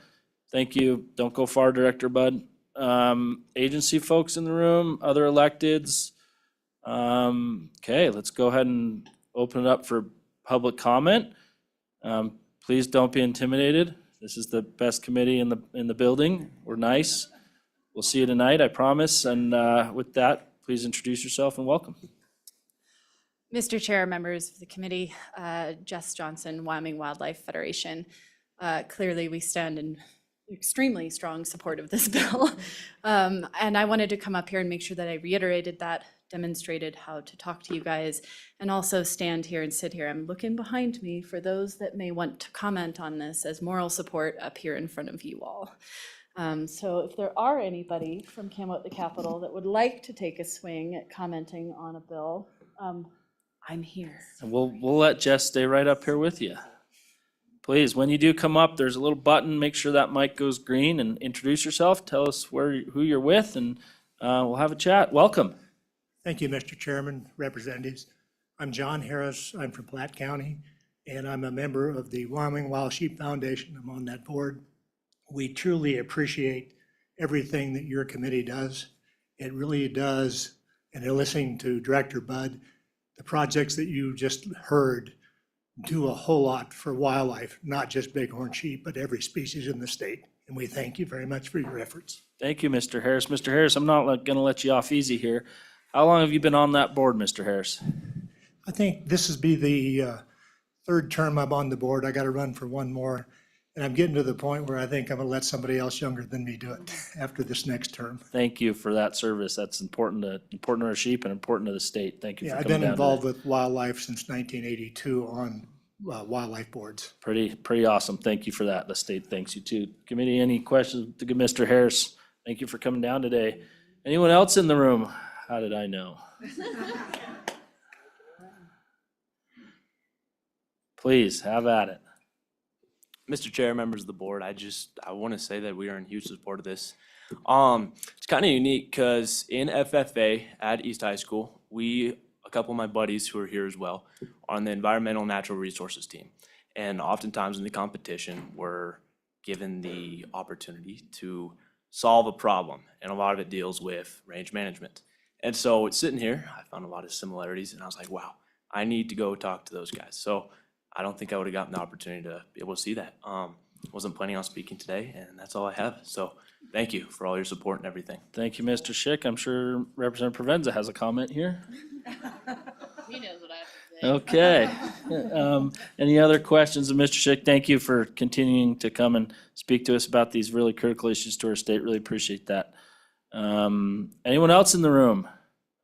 thank you. Don't go far, Director Bud. Agency folks in the room, other electeds. Okay, let's go ahead and open it up for public comment. Please don't be intimidated. This is the best committee in the building. We're nice. We'll see you tonight, I promise. And with that, please introduce yourself and welcome. Mr. Chair, members of the committee, Jess Johnson, Wyoming Wildlife Federation. Clearly, we stand in extremely strong support of this bill. And I wanted to come up here and make sure that I reiterated that, demonstrated how to talk to you guys, and also stand here and sit here. I'm looking behind me for those that may want to comment on this as moral support up here in front of you all. So if there are anybody from Camelot the Capitol that would like to take a swing at commenting on a bill, I'm here. And we'll let Jess stay right up here with you. Please, when you do come up, there's a little button. Make sure that mic goes green and introduce yourself. Tell us who you're with, and we'll have a chat. Welcome. Thank you, Mr. Chairman, representatives. I'm John Harris. I'm from Platte County, and I'm a member of the Wyoming Wild Sheep Foundation. I'm on that board. We truly appreciate everything that your committee does. It really does. And listening to Director Bud, the projects that you just heard do a whole lot for wildlife, not just bighorn sheep, but every species in the state. And we thank you very much for your efforts. Thank you, Mr. Harris. Mr. Harris, I'm not going to let you off easy here. How long have you been on that board, Mr. Harris? I think this will be the third term I'm on the board. I got to run for one more. And I'm getting to the point where I think I'm going to let somebody else younger than me do it after this next term. Thank you for that service. That's important to our sheep and important to the state. Thank you for Yeah, I've coming been down involved today. with wildlife since 1982 on wildlife boards. Pretty awesome. Thank you for that. The state thanks you too. Committee, any questions to Mr. Harris? Thank you for coming down today. Anyone else in the room? How did I know? Please, have at it. Mr. Chair, members of the board, I want to say that we are in huge support of this. It's kind of unique because in FFA at East High School, a couple of my buddies who are here as well, are on the environmental natural resources team. And oftentimes in the competition, we're given the opportunity to solve a problem. And a lot of it deals with range management. And so it's sitting here, I found a lot of similarities, and I was like, wow, I need to go talk to those guys. So I don't think I would have gotten the opportunity to be able to see that. Wasn't planning on speaking today, and that's all I have. So thank you for all your support and everything. Thank you, Mr. Schick. I'm sure Representative Provenza has a comment here. He knows what I have to say. Okay. Any other questions of Mr. Schick? Thank you for continuing to come and speak to us about these really critical issues to our state. Really appreciate that. Anyone else in the room?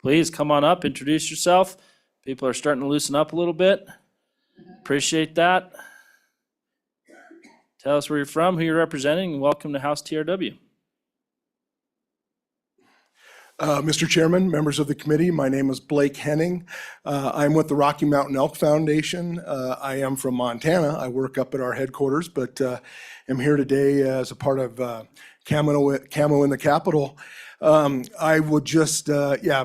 Please come on up, introduce yourself. People are starting to loosen up a little bit. Appreciate that. Tell us where you're from, who you're representing, and welcome to House TRW. Mr. Chairman, members of the committee, my name is Blake Henning. I'm with the Rocky Mountain Elk Foundation. I am from Montana. I work up at our headquarters, but am here today as a part of Camo in the Capitol. I would just,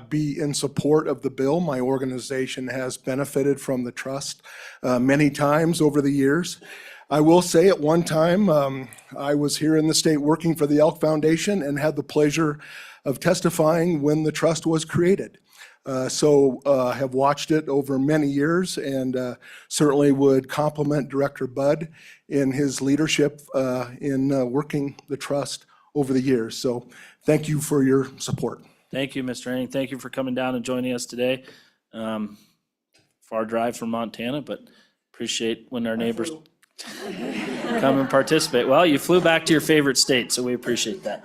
be in support of the bill. My organization has benefited from the trust many times over the years. I will say at one time, I was here in the state working for the Elk Foundation and had the pleasure of testifying when the trust was created. So have watched it over many years and certainly would compliment Director Bud in his leadership in working the trust over the years. So thank you for your support. Thank you, Mr. Henning. Thank you for coming down and joining us today. Far drive from Montana, but appreciate when our neighbors come and participate. Well, you flew back to your favorite state, so we appreciate that.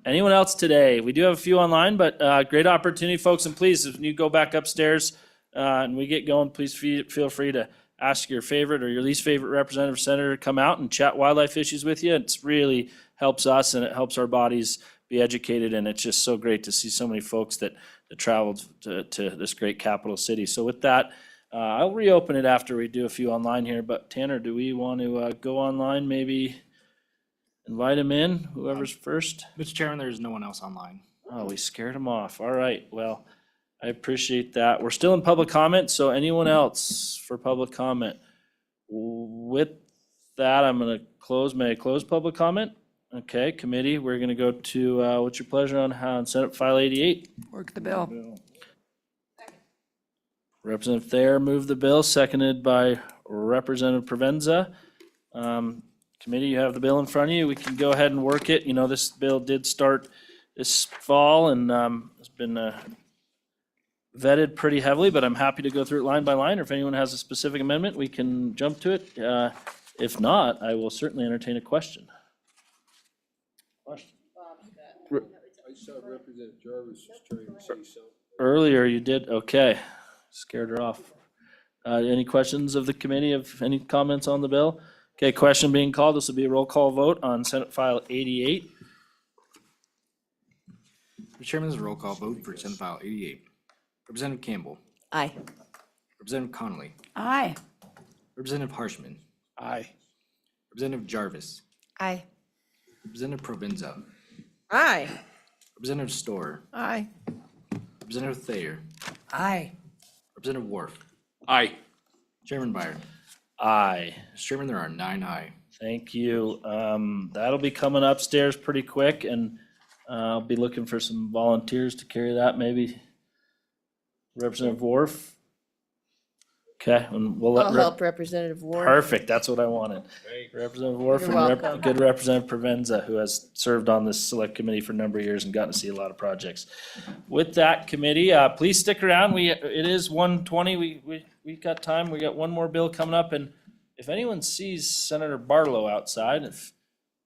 Anyone else today? We do have a few online, but great opportunity, folks. And please, if you go back upstairs and we get going, please feel free to ask your favorite or your least favorite representative senator to come out and chat wildlife issues with you. It's really helps us and it helps our bodies be educated. And it's just so great to see so many folks that traveled to this great capital city. So with that, I'll reopen it after we do a few online here. But Tanner, do we want to go online, maybe invite him in, whoever's first? Mr. Chairman, there is no one else online. Oh, we scared him off. All right, well, I appreciate that. We're still in public comment, so anyone else for public comment? With that, I'm gonna close, may I close public comment? Okay, committee, we're gonna go to, what's your pleasure on Senate File 88? Work the bill. Representative Thayer moved the bill, seconded by Representative Provenza. Committee, you have the bill in front of you. We can go ahead and work it. You know, this bill did start this fall and has been vetted pretty heavily, but I'm happy to go through it line by line. Or if anyone has a specific amendment, we can jump to it. If not, I will certainly entertain a question. I saw Representative Jarvis was trying to say something. Earlier you did, okay. Scared her off. Any questions of the committee, of any comments on the bill? Okay, question being called. This will be a roll call vote on Senate File 88. Mr. Chairman, this is a roll call vote for Senate File 88. Representative Campbell. Aye. Representative Connolly. Aye. Representative Harshman. Aye. Representative Jarvis. Aye. Representative Provenza. Aye. Representative Storer. Aye. Representative Thayer. Aye. Representative Worf. Aye. Chairman Byron. Aye. Mr. Chairman, there are 9 aye. Thank you. That'll be coming upstairs pretty quick, and I'll be looking for some volunteers to carry that, maybe. Representative Worf? Okay, and we'll let. I'll help Representative Ward. Perfect, that's what I wanted. Representative Worf You're and welcome. good Representative Provenza, who has served on this select committee for a number of years and gotten to see a lot of projects. With that, committee, please stick around. It is 1:20. We got time. We got one more bill coming up, and if anyone sees Senator Barlow outside, if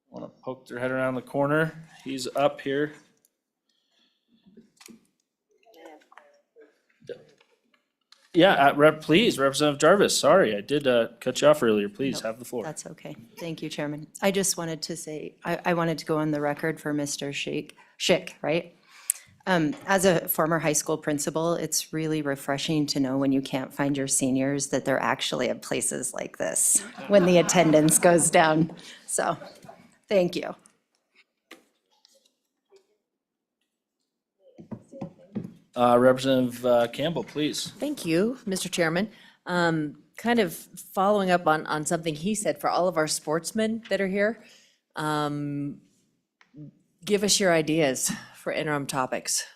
you want to poke their head around the corner, he's up here. Yeah, please, Representative Jarvis, sorry, I did cut you off earlier. Please have the floor. That's okay. Thank you, Chairman. I just wanted to say, I wanted to go on the record for Mr. Schick, right? As a former high school principal, it's really refreshing to know when you can't find your seniors that they're actually at places like this when the attendance goes down. So, thank you. Representative Campbell, please. Thank you, Mr. Chairman. Kind of following up on something he said, for all of our sportsmen that are here, give us your ideas for interim topics.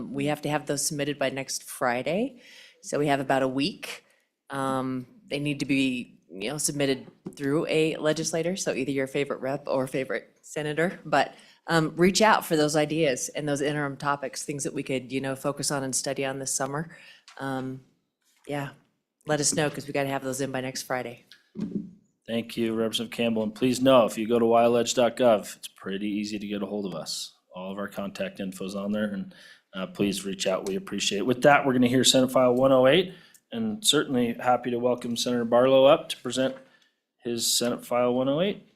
We have to have those submitted by next Friday, so we have about a week. They need to be, submitted through a legislator, so either your favorite rep or favorite senator, but reach out for those ideas and those interim topics, things that we could, focus on and study on this summer. Yeah, let us know, because we got to have those in by next Friday. Thank you, Representative Campbell, and please know, if you go to wildedge.gov, it's pretty easy to get a hold of us. All of our contact info's on there, and please reach out, we appreciate it. With that, we're gonna hear Senate File 108, and certainly happy to welcome Senator Barlow up to present his Senate File 108.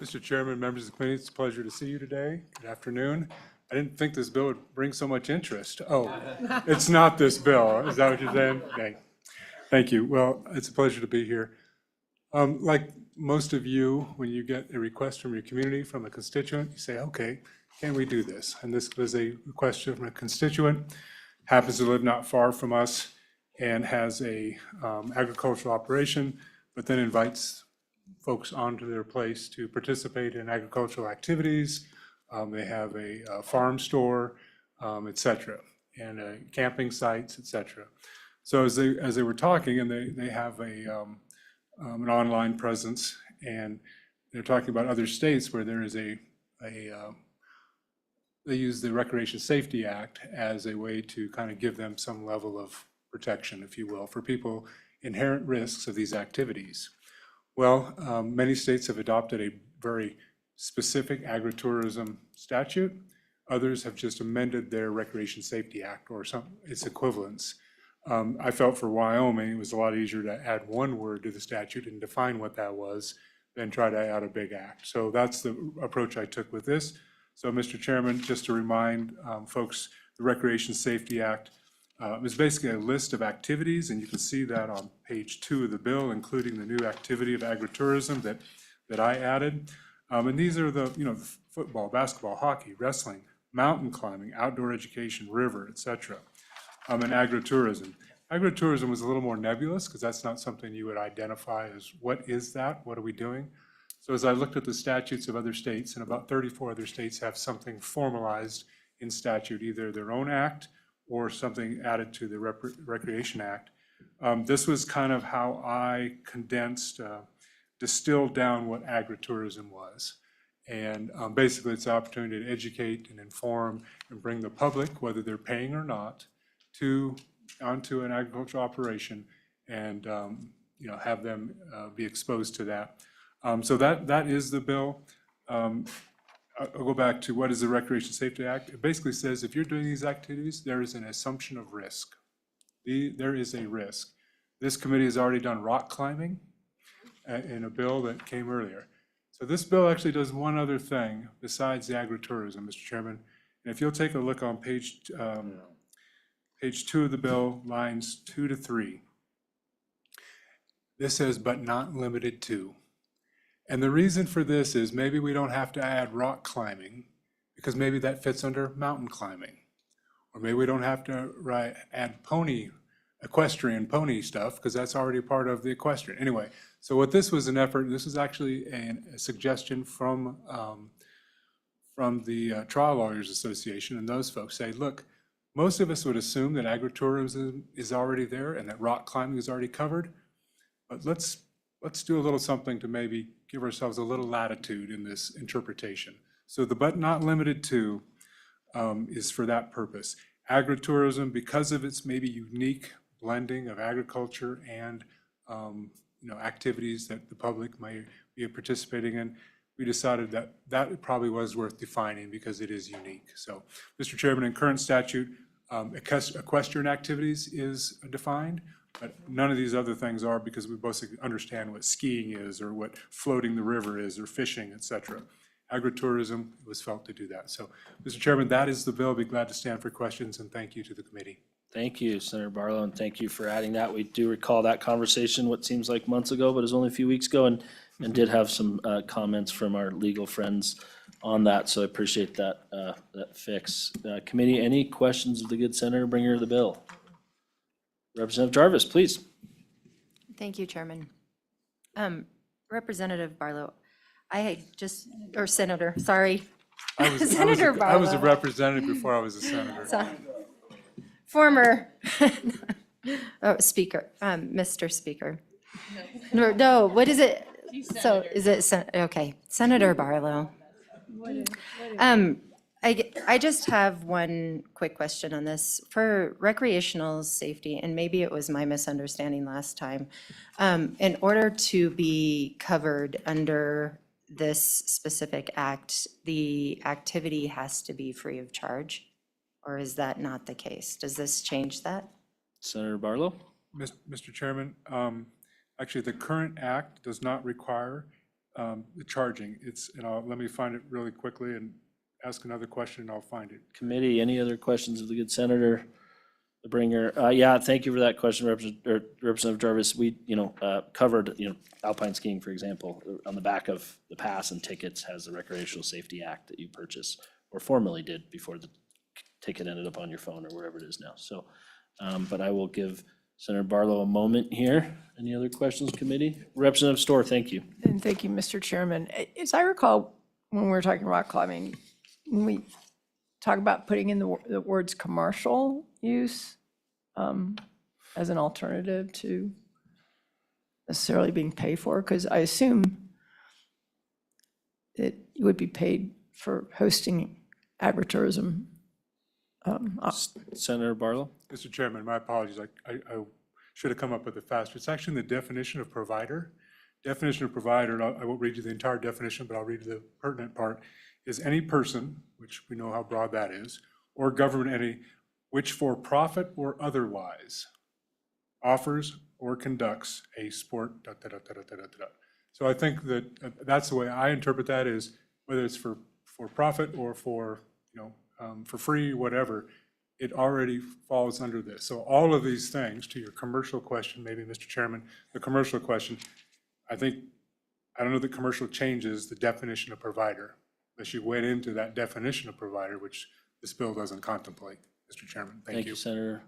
Mr. Chairman, members of the committee, it's a pleasure to see you today. Good afternoon. I didn't think this bill would bring so much interest. Oh, it's not this bill. Is that what you're saying? Okay. Thank you. Well, it's a pleasure to be here. Like most of you, when you get a request from your community, from a constituent, you say, okay, can we do this? And this was a request from a constituent, happens to live not far from us and has a agricultural operation, but then invites folks onto their place to participate in agricultural activities. They have a farm store, et cetera, and camping sites, et cetera. So as they were talking, and they have an online presence, and they're talking about other states where there is a they use the Recreation Safety Act as a way to kind of give them some level of protection, if you will, for people inherent risks of these activities. Well, many states have adopted a very specific agritourism statute. Others have just amended their Recreation Safety Act or its equivalents. I felt for Wyoming, it was a lot easier to add one word to the statute and define what that was than try to add a big act. So that's the approach I took with this. So, Mr. Chairman, just to remind folks, the Recreation Safety Act is basically a list of activities, and you can see that on page 2 of the bill, including the new activity of agritourism that I added. And these are the, football, basketball, hockey, wrestling, mountain climbing, outdoor education, river, et cetera, and agritourism. Agritourism was a little more nebulous because that's not something you would identify as what is that, what are we doing? So as I looked at the statutes of other states, and about 34 other states have something formalized in statute, either their own act or something added to the Recreation Act. This was kind of how I condensed, distilled down what agritourism was. And basically, it's an opportunity to educate and inform and bring the public, whether they're paying or not, onto an agricultural operation and have them be exposed to that. So that is the bill. I'll go back to what is the Recreation Safety Act. It basically says if you're doing these activities, there is an assumption of risk. There is a risk. This committee has already done rock climbing in a bill that came earlier. So this bill actually does one other thing besides the agritourism, Mr. Chairman. And if you'll take a look on page 2 of the bill, lines 2 to 3. This says, but not limited to. And the reason for this is maybe we don't have to add rock climbing because maybe that fits under mountain climbing. Or maybe we don't have to add equestrian pony stuff because that's already part of the equestrian. Anyway, so what this was an effort, this was actually a suggestion from the Trial Lawyers Association, and those folks say, look, most of us would assume that agritourism is already there and that rock climbing is already covered, but let's do a little something to maybe give ourselves a little latitude in this interpretation. So the but not limited to is for that purpose. Agritourism, because of its maybe unique blending of agriculture and activities that the public may be participating in, we decided that probably was worth defining because it is unique. So, Mr. Chairman, in current statute, equestrian activities is defined, but none of these other things are because we both understand what skiing is or what floating the river is or fishing, et cetera. Agritourism was felt to do that. So, Mr. Chairman, that is the bill. I'll be glad to stand for questions, and thank you to the committee. Thank you, Senator Barlow, and thank you for adding that. We do recall that conversation, what seems like months ago, but it was only a few weeks ago, and did have some comments from our legal friends on that, so I appreciate that fix. Committee, any questions of the good senator, bringer of the bill? Representative Jarvis, please. Thank you, Chairman. Representative Barlow, or Senator, sorry. Senator Barlow. I was a representative before I was a senator. Former Speaker, Mr. Speaker. No, what is it? So is it, okay, Senator Barlow. I just have one quick question on this. For recreational safety, and maybe it was my misunderstanding last time, in order to be covered under this specific act, the activity has to be free of charge? Or is that not the case? Does this change that? Senator Barlow? Mr. Chairman, actually, the current act does not require the charging. Let me find it really quickly and ask another question, and I'll find it. Committee, any other questions of the good senator, the bringer? Yeah, thank you for that question, Representative Jarvis. We, covered, alpine skiing, for example, on the back of the pass and tickets has the Recreational Safety Act that you purchase, or formerly did before the ticket ended up on your phone or wherever it is now. So, but I will give Senator Barlow a moment here. Any other questions, committee? Representative Storr, thank you. And thank you, Mr. Chairman. As I recall, when we were talking rock climbing, when we talk about putting in the words commercial use as an alternative to necessarily being paid for, because I assume that you would be paid for hosting agritourism. Senator Barlow? Mr. Chairman, my apologies. I should have come up with it faster. It's actually in the definition of provider. Definition of provider, and I won't read you the entire definition, but I'll read you the pertinent part, is any person, which we know how broad that is, or government entity, which for profit or otherwise offers or conducts a sport, da, da, da, da, da, da, da, da. So I think that that's the way I interpret that, is whether it's for profit or for, for free, whatever, it already falls under this. So all of these things, to your commercial question, maybe, Mr. Chairman, the commercial question, I don't know that commercial changes the definition of provider, unless you went into that definition of provider, which this bill doesn't contemplate, Mr. Chairman. Thank you. Senator.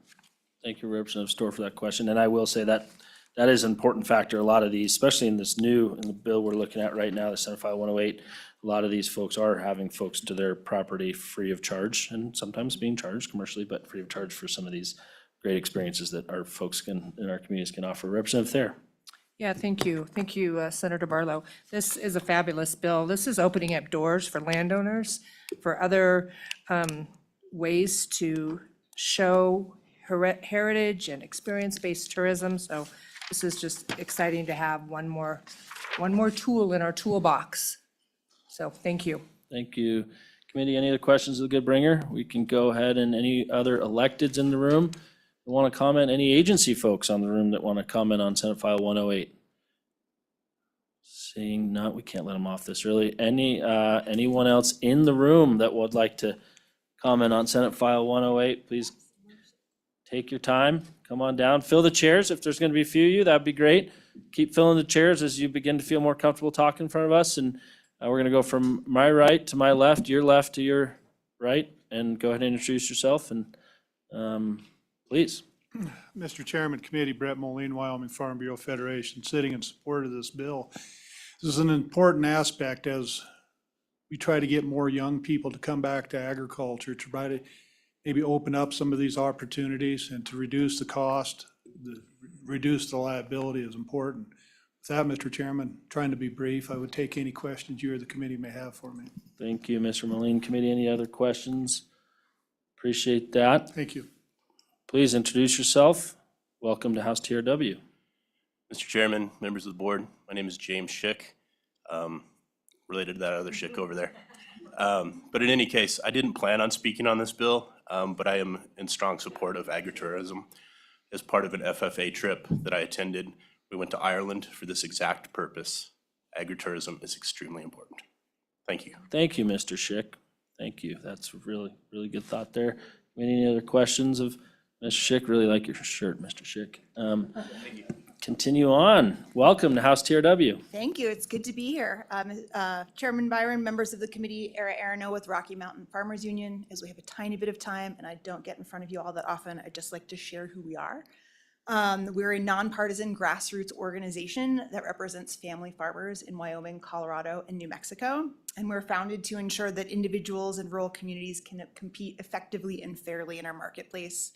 Thank you, Representative Storr, for that question. And I will say that that is an important factor. A lot of these, especially in the bill we're looking at right now, the Senate File 108, a lot of these folks are having folks to their property free of charge, and sometimes being charged commercially, but free of charge for some of these great experiences that our folks in our communities can offer. Representative Thayer. Yeah, thank you. Thank you, Senator Barlow. This is a fabulous bill. This is opening up doors for landowners, for other ways to show heritage and experience-based tourism. So this is just exciting to have one more tool in our toolbox. So thank you. Thank you. Committee, any other questions of the good bringer? We can go ahead, and any other electeds in the room that want to comment? Any agency folks on the room that want to comment on Senate File 108? Seeing none, we can't let them off this early. Anyone else in the room that would like to comment on Senate File 108, please take your time, come on down, fill the chairs. If there's going to be a few of you, that'd be great. Keep filling the chairs as you begin to feel more comfortable talking in front of us. And we're going to go from my right to my left to your right, and go ahead and introduce yourself, and please. Mr. Chairman, Committee, Brett Moline, Wyoming Farm Bureau Federation, sitting in support of this bill. This is an important aspect as we try to get more young people to come back to agriculture, to try to maybe open up some of these opportunities and to reduce the cost, reduce the liability is important. With that, Mr. Chairman, trying to be brief, I would take any questions you or the committee may have for me. Thank you, Mr. Moline. Committee, any other questions? Appreciate that. Thank you. Please introduce yourself. Welcome to House TRW. Mr. Chairman, members of the board, my name is James Schick, related to that other Schick over there. But in any case, I didn't plan on speaking on this bill, but I am in strong support of agritourism. As part of an FFA trip that I attended, we went to Ireland for this exact purpose. Agritourism is extremely important. Thank you. Thank you, Mr. Schick. Thank you. That's really, really good thought there. Any other questions of Mr. Schick? Really like your shirt, Mr. Schick. Continue on. Welcome to House TRW. Thank you. It's good to be here. Chairman Byron, members of the committee, Era Arano with Rocky Mountain Farmers Union. As we have a tiny bit of time and I don't get in front of you all that often, I'd just like to share who we are. We're a nonpartisan grassroots organization that represents family farmers in Wyoming, Colorado, and New Mexico. And we're founded to ensure that individuals and rural communities can compete effectively and fairly in our marketplace.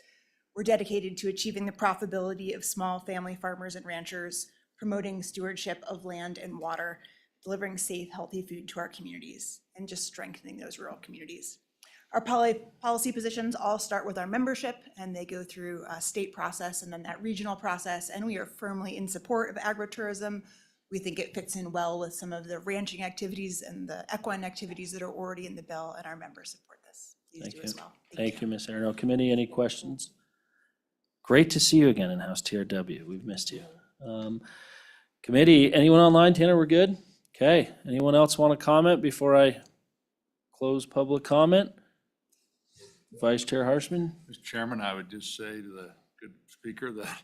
We're dedicated to achieving the profitability of small family farmers and ranchers, promoting stewardship of land and water, delivering safe, healthy food to our communities, and just strengthening those rural communities. Our policy positions all start with our membership, and they go through a state process and then that regional process, and we are firmly in support of agritourism. We think it fits in well with some of the ranching activities and the equine activities that are already in the bill, and our members support this. Please do as well. Thank you, Ms. Arano. Committee, any questions? Great to see you again in House TRW. We've missed you. Committee, anyone online? Tanner, we're good? Okay. Anyone else want to comment before I close public comment? Vice Chair Harshman? Mr. Chairman, I would just say to the good speaker that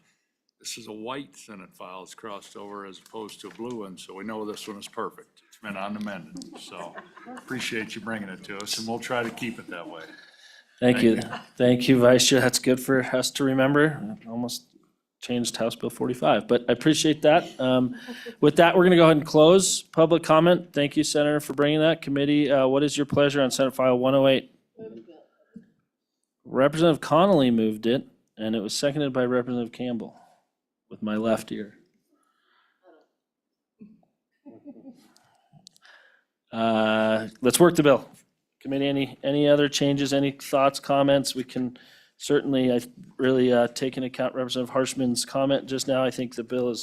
this is a white Senate file. It's crossed over as opposed to a blue one, so we know this one is perfect. It's been unamended, so appreciate you bringing it to us, and we'll try to keep it that way. Thank you. Thank you, Vice Chair. That's good for us to remember. Almost changed House Bill 45, but I appreciate that. With that, we're going to go ahead and close public comment. Thank you, Senator, for bringing that. Committee, what is your pleasure on Senate File 108? Representative Connolly moved it, and it was seconded by Representative Campbell with my left ear. Let's work the bill. Committee, any other changes, any thoughts, comments? We can certainly, I really take into account Representative Harshman's comment just now. I think the bill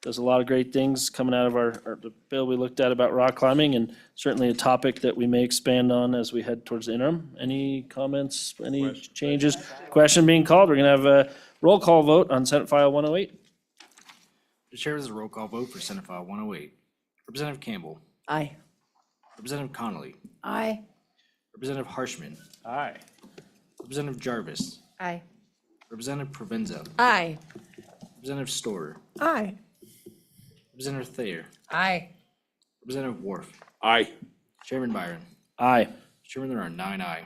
does a lot of great things coming out of the bill we looked at about rock climbing, and certainly a topic that we may expand on as we head towards the interim. Any comments, any changes? Question being called. We're going to have a roll call vote on Senate File 108. Mr. Chair, this is a roll call vote for Senate File 108. Representative Campbell. Aye. Representative Connolly. Aye. Representative Harshman. Aye. Representative Jarvis. Aye. Representative Provenza. Aye. Representative Storer. Aye. Representative Thayer. Aye. Representative Worf. Aye. Chairman Byron. Aye. Chairman, there are 9 ayes.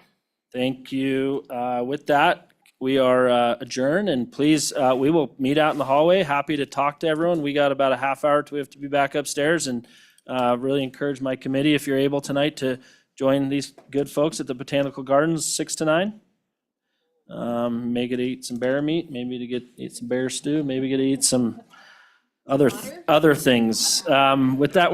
Thank you. With that, we are adjourned, and please, we will meet out in the hallway. Happy to talk to everyone. We got about a half hour till we have to be back upstairs, and really encourage my committee, if you're able tonight, to join these good folks at the Botanical Gardens, 6 to 9. May get to eat some bear meat, maybe to eat some bear stew, maybe get to eat some other things. With that,